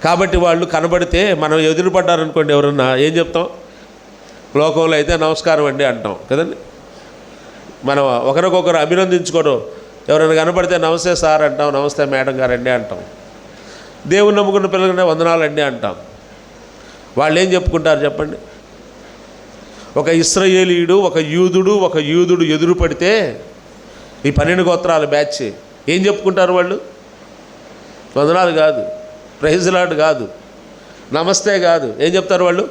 కాబట్టి వాళ్ళు కనబడితే మనం ఎదురుపడ్డారనుకోండి, ఎవరన్నా ఏం చెప్తాం? లోకంలో అయితే నమస్కారం అండి అంటాం కదండి. మనం ఒకరికొకరు అభినందించుకోవడం. ఎవరైనా కనబడితే నమస్తే సార్ అంటాం, నమస్తే మేడం గారండి అంటాం. దేవుని నమ్ముకున్న పిల్లలనే వందనాలండి అంటాం. వాళ్ళు ఏం చెప్పుకుంటారు చెప్పండి? ఒక ఇశ్రాయేలీయుడు, ఒక యూదుడు ఎదురు పడితే ఈ 12 గోత్రాల బ్యాచ్ ఏం చెప్పుకుంటారు వాళ్ళు? వందనాలు కాదు, ప్రైజ్ లార్డ్ కాదు, నమస్తే కాదు. ఏం చెప్తారు వాళ్ళు?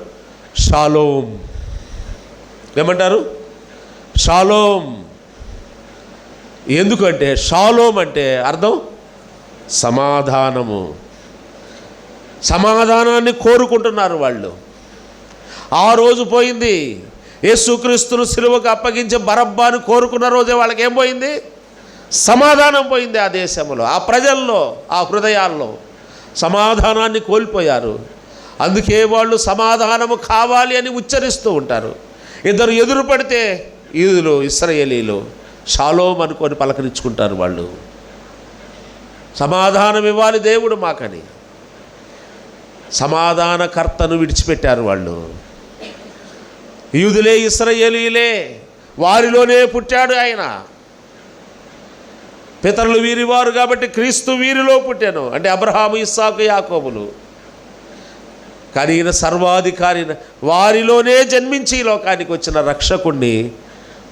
షాలోమ్. ఏమంటారు? షాలోమ్. ఎందుకంటే షాలోమ్ అంటే అర్థం సమాధానము. సమాధానాన్ని కోరుకుంటున్నారు వాళ్ళు. ఆ రోజు పోయింది. యేసుక్రీస్తును సిలువకు అప్పగించి బరబ్బాను కోరుకున్న రోజే వాళ్ళకి ఏం పోయింది? సమాధానం పోయింది. ఆ దేశంలో, ఆ ప్రజల్లో, ఆ హృదయాల్లో సమాధానాన్ని కోల్పోయారు. అందుకే వాళ్ళు సమాధానము కావాలి అని ఉచ్చరిస్తూ ఉంటారు. ఇద్దరు ఎదురు పడితే యూదులు, ఇశ్రాయేలీలు షాలోమ్ అనుకొని పలకరించుకుంటారు. వాళ్ళు సమాధానం ఇవ్వాలి దేవుడు మాకని సమాధానకర్తను విడిచిపెట్టారు. వాళ్ళు యూదులే, ఇశ్రాయేలీలే, వారిలోనే పుట్టాడు ఆయన. పితరులు వీరివారు కాబట్టి క్రీస్తు వీరిలో పుట్టాను అంటే అబ్రహాము, ఇస్సాకు, యాకోబులు. కానీ ఈయన సర్వాధికారి, వారిలోనే జన్మించి ఈ లోకానికి వచ్చిన రక్షకుణ్ణి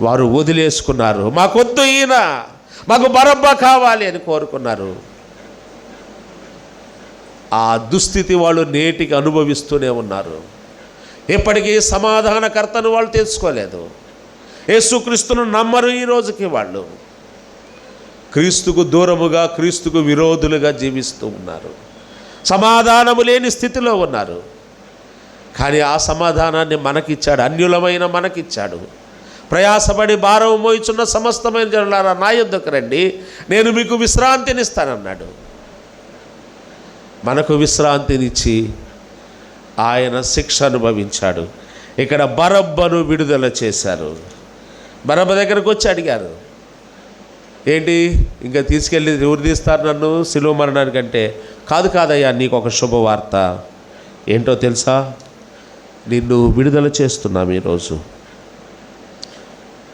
వారు వదిలేసుకున్నారు. మాకొద్దు ఈయన, మాకు బరబ్బా కావాలి అని కోరుకున్నారు. ఆ దుస్థితి వాళ్ళు నేటికి అనుభవిస్తూనే ఉన్నారు. ఎప్పటికీ సమాధానకర్తను వాళ్ళు తెలుసుకోలేదు. యేసుక్రీస్తును నమ్మరు. ఈ రోజుకి వాళ్ళు క్రీస్తుకు దూరముగా, క్రీస్తుకు విరోధులుగా జీవిస్తూ ఉన్నారు. సమాధానము లేని స్థితిలో ఉన్నారు. కానీ ఆ సమాధానాన్ని మనకిచ్చాడు, అన్యులమైన మనకిచ్చాడు. ప్రయాసపడి భారం మోయిచున్న సమస్తమైన జనులారా నా యొద్దకు రండి, నేను మీకు విశ్రాంతినిస్తానన్నాడు. మనకు విశ్రాంతినిచ్చి ఆయన శిక్ష అనుభవించాడు. ఇక్కడ బరబ్బను విడుదల చేశారు. బరబ్బ దగ్గరకు వచ్చి అడిగారు, ఏంటి ఇంకా తీసుకెళ్ళి ఎవరు తీస్తారు నన్ను సిలువ మరణానికంటే? కాదయ్యా, నీకు ఒక శుభవార్త. ఏంటో తెలుసా? నిన్ను విడుదల చేస్తున్నాం. ఈరోజు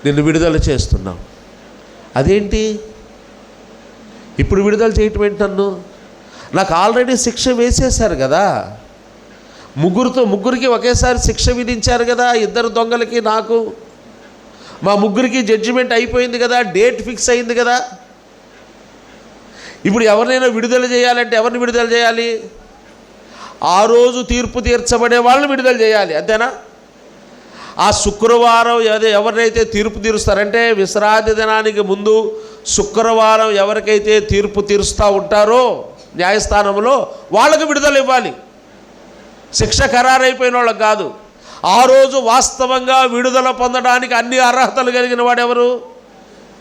నిన్ను విడుదల చేస్తున్నాం. అదేంటి ఇప్పుడు విడుదల చేయటం ఏంటి? నాకు ఆల్రెడీ శిక్ష వేసేశారు కదా. ముగ్గురికి ఒకేసారి శిక్ష విధించారు కదా. ఇద్దరు దొంగలకి, నాకు, మా ముగ్గురికి జడ్జిమెంట్ అయిపోయింది కదా, డేట్ ఫిక్స్ అయింది కదా. ఇప్పుడు ఎవరినైనా విడుదల చేయాలంటే ఎవరిని విడుదల చేయాలి? ఆ రోజు తీర్పు తీర్చబడే వాళ్ళని విడుదల చేయాలి, అంతేనా? ఆ శుక్రవారం ఎవరినైతే తీర్పు తీరుస్తారంటే విశ్రాంతి దినానికి ముందు శుక్రవారం ఎవరికైతే తీర్పు తీరుస్తూ ఉంటారో న్యాయస్థానంలో వాళ్ళకు విడుదల ఇవ్వాలి. శిక్ష ఖరారైపోయిన వాళ్ళకి కాదు. ఆ రోజు వాస్తవంగా విడుదల పొందడానికి అన్ని అర్హతలు కలిగిన వాడెవరు?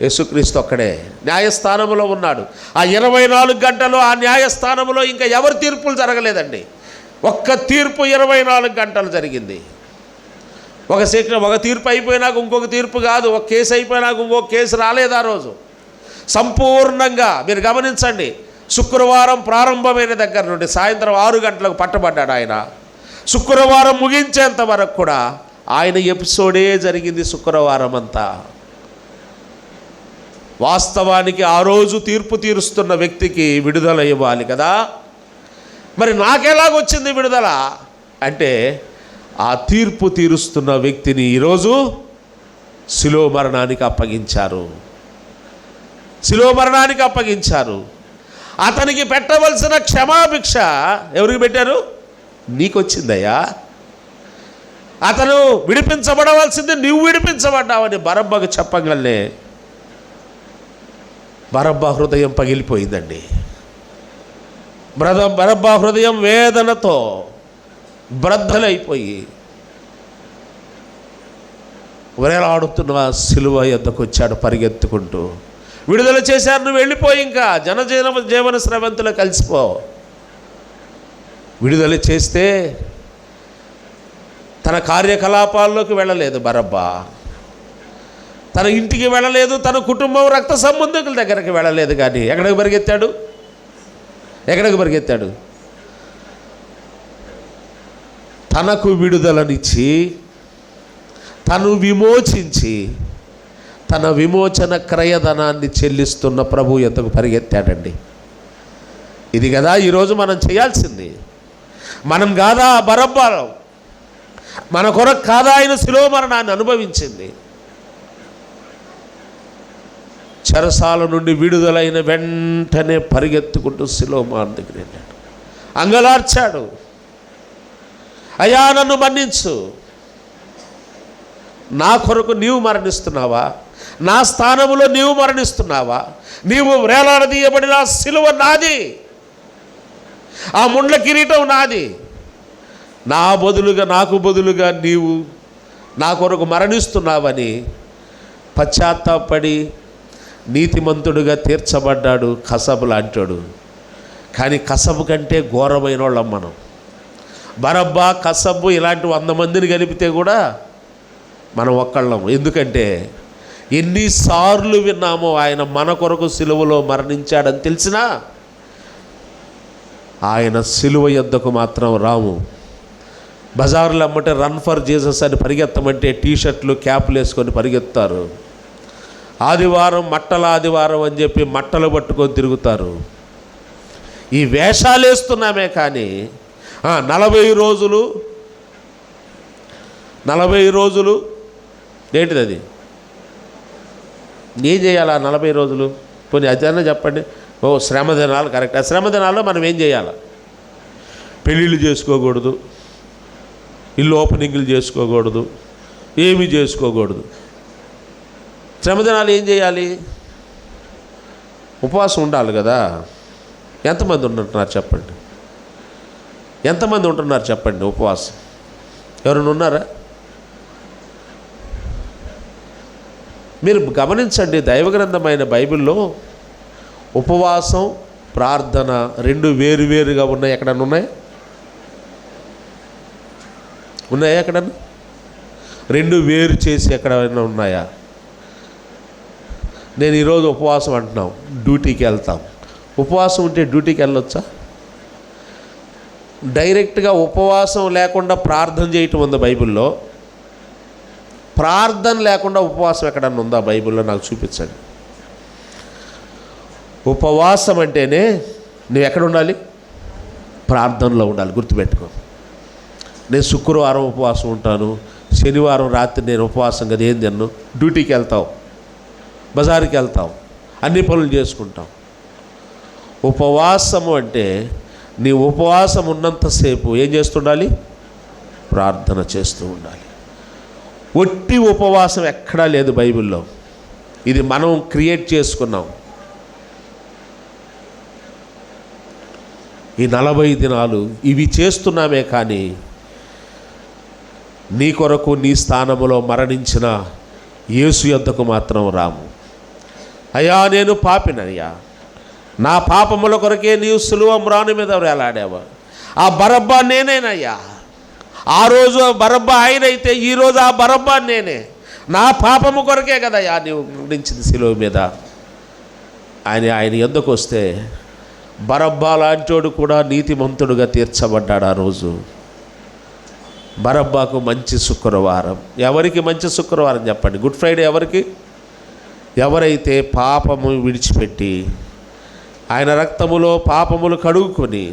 యేసుక్రీస్తు ఒక్కడే న్యాయస్థానంలో ఉన్నాడు. ఆ 24 గంటలు ఆ న్యాయస్థానంలో ఇంకా ఎవరి తీర్పులు జరగలేదండి. ఒక్క తీర్పు 24 గంటలు జరిగింది. ఒక తీర్పు అయిపోయినాక ఇంకొక తీర్పు కాదు, ఒక కేసు అయిపోయినాక ఇంకొక కేసు రాలేదు. ఆ రోజు సంపూర్ణంగా మీరు గమనించండి. శుక్రవారం ప్రారంభమైన దగ్గర నుండి సాయంత్రం 6 గంటలకు పట్టబడ్డాడు ఆయన. శుక్రవారం ముగించేంత వరకు కూడా ఆయన ఎపిసోడే జరిగింది. శుక్రవారం అంతా వాస్తవానికి ఆ రోజు తీర్పు తీరుస్తున్న వ్యక్తికి విడుదల ఇవ్వాలి కదా. మరి నాకెలాగొచ్చింది విడుదల అంటే, ఆ తీర్పు తీరుస్తున్న వ్యక్తిని ఈరోజు శిలువ మరణానికి అప్పగించారు. శిలువ మరణానికి అప్పగించారు. అతనికి పెట్టవలసిన క్షమాభిక్ష ఎవరికి పెట్టారు? నీకొచ్చిందయ్యా. అతను విడిపించబడవలసింది నువ్వు విడిపించబడ్డావని బరబ్బకు చెప్పగలనే బరబ్బా హృదయం పగిలిపోయిందండి. బరబ్బా హృదయం వేదనతో బ్రద్దలైపోయి వేలాడుతున్న సిలువ యొద్దకు వచ్చాడు పరిగెత్తుకుంటూ. విడుదల చేశారు, నువ్వు వెళ్ళిపోయి ఇంకా జీవన స్రవంతులు కలిసిపో. విడుదల చేస్తే తన కార్యకలాపాల్లోకి వెళ్ళలేదు బరబ్బా. తన ఇంటికి వెళ్ళలేదు, తన కుటుంబం రక్త సంబంధికుల దగ్గరికి వెళ్ళలేదు. కానీ ఎక్కడికి పరిగెత్తాడు? తనకు విడుదలనిచ్చి, తను విమోచించి, తన విమోచన క్రయధనాన్ని చెల్లిస్తున్న ప్రభు యొద్దకు పరిగెత్తాడండి. ఇది కదా ఈరోజు మనం చేయాల్సింది. మనం కాదా బరబ్బా, మన కొరకు కాదా ఆయన శిలువ మరణాన్ని అనుభవించింది. చెరసాల నుండి విడుదలైన వెంటనే పరిగెత్తుకుంటూ శిలువ మరణం దగ్గర వెళ్ళాడు. అంగలార్చాడు, అయ్యా నన్ను మన్నించు, నా కొరకు నీవు మరణిస్తున్నావా? నా స్థానంలో నీవు మరణిస్తున్నావా? నీవు వేలాడదీయబడిన శిలువ నాది, ఆ ముండ్ల కిరీటం నాది. నాకు బదులుగా నీవు నా కొరకు మరణిస్తున్నావని పశ్చాత్తాపడి నీతిమంతుడుగా తీర్చబడ్డాడు కసబు లాంటాడు. కానీ కసబు కంటే ఘోరమైన వాళ్ళం మనం. బరబ్బా, కసబు ఇలాంటి 100 మందిని కలిపితే కూడా మనం ఒక్కళ్ళం. ఎందుకంటే ఎన్నిసార్లు విన్నామో ఆయన మన కొరకు సిలువలో మరణించాడని తెలిసినా ఆయన సిలువ యొద్దకు మాత్రం రాము. బజార్లు అమ్మంటే రన్ ఫర్ జీసస్ అని పరిగెత్తమంటే టీషర్ట్లు క్యాప్లు వేసుకొని పరిగెత్తారు. ఆదివారం మట్టల ఆదివారం అని చెప్పి మట్టలు పట్టుకొని తిరుగుతారు. ఈ వేషాలు వేస్తున్నామే కానీ 40 రోజులు ఏంటిది అది? ఏం చేయాలా 40 రోజులు? పోనీ అదన్నా చెప్పండి. శ్రమ దినాలు కరెక్ట్. ఆ శ్రమ దినాల్లో మనం ఏం చేయాలి? పెళ్ళిళ్ళు చేసుకోకూడదు, ఇల్లు ఓపెనింగ్లు చేసుకోకూడదు, ఏమీ చేసుకోకూడదు. శ్రమ దినాలు ఏం చేయాలి? ఉపవాసం ఉండాలి కదా. ఎంతమంది ఉంటున్నారు చెప్పండి? ఎంతమంది ఉంటున్నారు చెప్పండి ఉపవాసం? ఎవరైనా ఉన్నారా? మీరు గమనించండి, దైవగ్రంథమైన బైబిల్లో ఉపవాసం ప్రార్థన 2 వేరువేరుగా ఉన్నాయి. ఎక్కడన్నా ఉన్నాయా? ఎక్కడన్నా 2 వేరు చేసి ఎక్కడైనా ఉన్నాయా? నేను ఈరోజు ఉపవాసం అంటున్నాం, డ్యూటీకి వెళ్తాం. ఉపవాసం ఉంటే డ్యూటీకి వెళ్ళొచ్చా? డైరెక్ట్గా ఉపవాసం లేకుండా ప్రార్థన చేయటం ఉంది బైబిల్లో. ప్రార్థన లేకుండా ఉపవాసం ఎక్కడన్నా ఉందా బైబిల్లో? నాకు చూపించండి. ఉపవాసం అంటేనే నువ్వు ఎక్కడ ఉండాలి? ప్రార్థనలో ఉండాలి. గుర్తుపెట్టుకో. నేను శుక్రవారం ఉపవాసం ఉంటాను, శనివారం రాత్రి నేను ఉపవాసం కదా. ఏం తిన్ను? డ్యూటీకి వెళ్తావు, బజారుకి వెళ్తావు, అన్ని పనులు చేసుకుంటాం. ఉపవాసము అంటే నీ ఉపవాసం ఉన్నంతసేపు ఏం చేస్తుండాలి? ప్రార్థన చేస్తూ ఉండాలి. ఒట్టి ఉపవాసం ఎక్కడా లేదు బైబిల్లో. ఇది మనం క్రియేట్ చేసుకున్నాం. ఈ 40 దినాలు ఇవి చేస్తున్నామే కానీ నీ కొరకు నీ స్థానములో మరణించిన యేసు యొద్దకు మాత్రం రాము. అయ్యా నేను పాపినయ్యా, నా పాపముల కొరకే నీవు సిలువ మ్రాను మీద వేలాడావా. ఆ బరబ్బా నేనేనయ్యా. ఆ రోజు బరబ్బా ఆయనైతే ఈరోజు ఆ బరబ్బా నేనే. నా పాపము కొరకే కదయ్యా నీవు మరణించింది సిలువ మీద. ఆయన ఎందుకు వస్తే బరబ్బా లాంటోడు కూడా నీతిమంతుడుగా తీర్చబడ్డాడు. ఆ రోజు బరబ్బాకు మంచి శుక్రవారం. ఎవరికి మంచి శుక్రవారం చెప్పండి? గుడ్ ఫ్రైడే ఎవరికి? ఎవరైతే పాపము విడిచిపెట్టి ఆయన రక్తములో పాపములు కడుగుకొని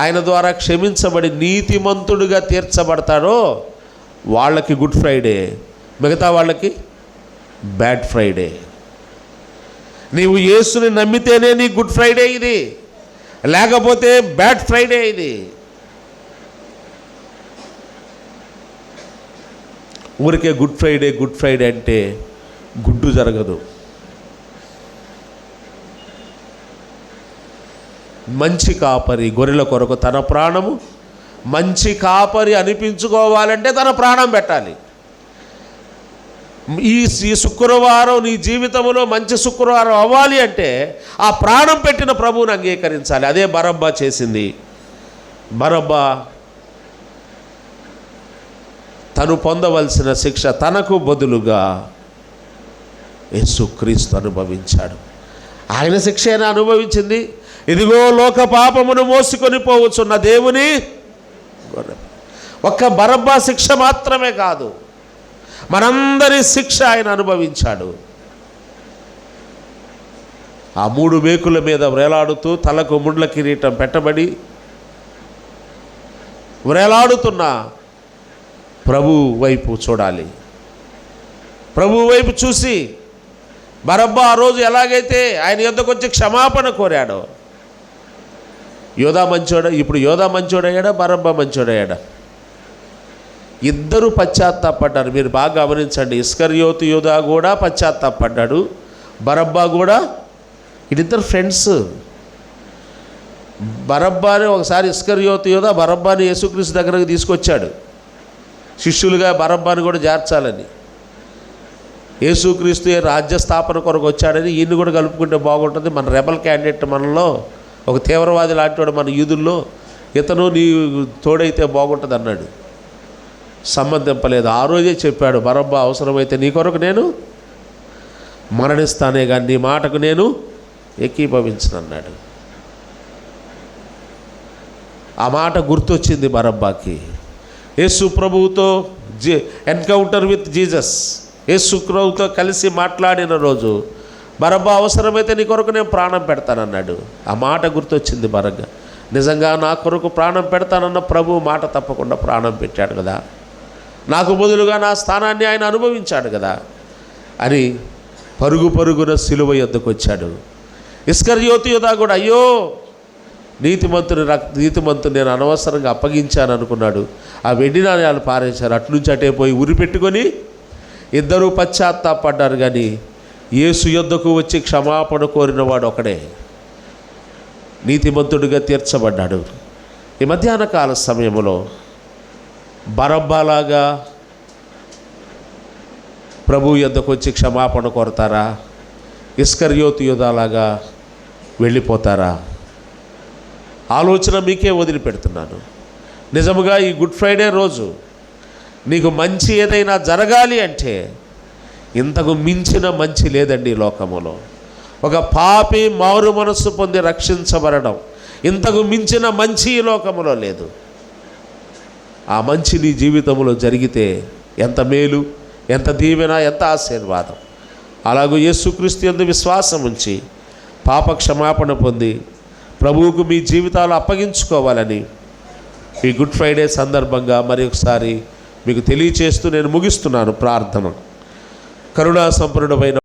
ఆయన ద్వారా క్షమించబడి నీతిమంతుడుగా తీర్చబడతాడో వాళ్ళకి గుడ్ ఫ్రైడే, మిగతా వాళ్ళకి బ్యాడ్ ఫ్రైడే. నీవు యేసుని నమ్మితేనే నీ గుడ్ ఫ్రైడే ఇది, లేకపోతే బ్యాడ్ ఫ్రైడే ఇది. ఊరికే గుడ్ ఫ్రైడే అంటే గుడ్డు జరగదు. మంచి కాపరి గొర్రెల కొరకు తన ప్రాణము, మంచి కాపరి అనిపించుకోవాలంటే తన ప్రాణం పెట్టాలి. ఈ శుక్రవారం నీ జీవితంలో మంచి శుక్రవారం అవ్వాలి అంటే ఆ ప్రాణం పెట్టిన ప్రభువుని అంగీకరించాలి. అదే బరబ్బా చేసింది. బరబ్బా తను పొందవలసిన శిక్ష తనకు బదులుగా యేసుక్రీస్తు అనుభవించాడు. ఆయన శిక్ష అయినా అనుభవించింది. ఇదిగో లోక పాపమును మోసుకొని పోవచ్చున్న దేవుని ఒక్క బరబ్బా శిక్ష మాత్రమే కాదు, మనందరి శిక్ష ఆయన అనుభవించాడు. ఆ 3 మేకుల మీద వ్రేలాడుతూ తలకు ముండ్ల కిరీటం పెట్టబడి వ్రేలాడుతున్న ప్రభు వైపు చూడాలి. ప్రభు వైపు చూసి బరబ్బా ఆ రోజు ఎలాగైతే ఆయన యొద్దకు వచ్చి క్షమాపణ కోరాడో, యోధా మంచోడా? ఇప్పుడు యోధా మంచోడయ్యాడా? బరబ్బా మంచోడయ్యాడా? ఇద్దరు పశ్చాత్తాపడ్డారు. మీరు బాగా గమనించండి. ఇస్కరియోతు యోధా కూడా పశ్చాత్తాపడ్డాడు, బరబ్బా కూడా. వీళ్ళిద్దరు ఫ్రెండ్స్. బరబ్బాని ఒకసారి ఇస్కరియోతు యోధా బరబ్బాని యేసుక్రీస్తు దగ్గరకు తీసుకొచ్చాడు. శిష్యులుగా బరబ్బాను కూడా చేర్చాలని, యేసుక్రీస్తు రాజ్య స్థాపన కొరకు వచ్చాడని ఈయన్ని కూడా కలుపుకుంటే బాగుంటుంది. మన రెబల్ క్యాండిడేట్ మనలో ఒక తీవ్రవాది లాంటివాడు మన యూదుల్లో, ఇతను నీ తోడైతే బాగుంటుంది అన్నాడు. సంబంధింపలేదు. ఆ రోజే చెప్పాడు, బరబ్బా అవసరమైతే నీ కొరకు నేను మరణిస్తానే కానీ నీ మాటకు నేను ఏకీభవించను అన్నాడు. ఆ మాట గుర్తొచ్చింది బరబ్బాకి. యేసు ప్రభువుతో ఎన్కౌంటర్ విత్ జీసస్, యేసు ప్రభువుతో కలిసి మాట్లాడిన రోజు బరబ్బా అవసరమైతే నీ కొరకు నేను ప్రాణం పెడతానన్నాడు. ఆ మాట గుర్తొచ్చింది బరగ్గా. నిజంగా నా కొరకు ప్రాణం పెడతానన్న ప్రభువు మాట తప్పకుండా ప్రాణం పెట్టాడు కదా, నాకు బదులుగా నా స్థానాన్ని ఆయన అనుభవించాడు కదా అని పరుగు పరుగున సిలువ యొద్దకు వచ్చాడు. ఇస్కరియోతు యూదా కూడా అయ్యో నీతిమంతుని నేను అనవసరంగా అప్పగించాను అనుకున్నాడు. ఆ వెండి నాణ్యాలు పారేశారు. అట్నుంచి అటే పోయి ఉరి పెట్టుకొని ఇద్దరూ పశ్చాత్తాపడ్డారు. కానీ యేసు యొద్దకు వచ్చి క్షమాపణ కోరినవాడు ఒకడే నీతిమంతుడిగా తీర్చబడ్డాడు. ఈ మధ్యాహ్న కాల సమయంలో బరబ్బాలాగా ప్రభు యొద్దకు వచ్చి క్షమాపణ కోరతారా? ఇస్కరియోతు యూదాలాగా వెళ్ళిపోతారా? ఆలోచన మీకే వదిలిపెడుతున్నాను. నిజముగా ఈ గుడ్ ఫ్రైడే రోజు నీకు మంచి ఏదైనా జరగాలి అంటే ఇంతకు మించిన మంచి లేదండి ఈ లోకములో. ఒక పాపి మారు మనస్సు పొంది రక్షించబడడం, ఇంతకు మించిన మంచి ఈ లోకములో లేదు. ఆ మంచి నీ జీవితంలో జరిగితే ఎంత మేలు, ఎంత దీవెన, ఎంత ఆశీర్వాదం. అలాగూ యేసుక్రీస్తు యందు విశ్వాసం ఉంచి పాప క్షమాపణ పొంది ప్రభువుకు మీ జీవితాలు అప్పగించుకోవాలని ఈ గుడ్ ఫ్రైడే సందర్భంగా మరి ఒకసారి మీకు తెలియచేస్తూ నేను ముగిస్తున్నాను ప్రార్థన. కరుణా సంపన్నుడైన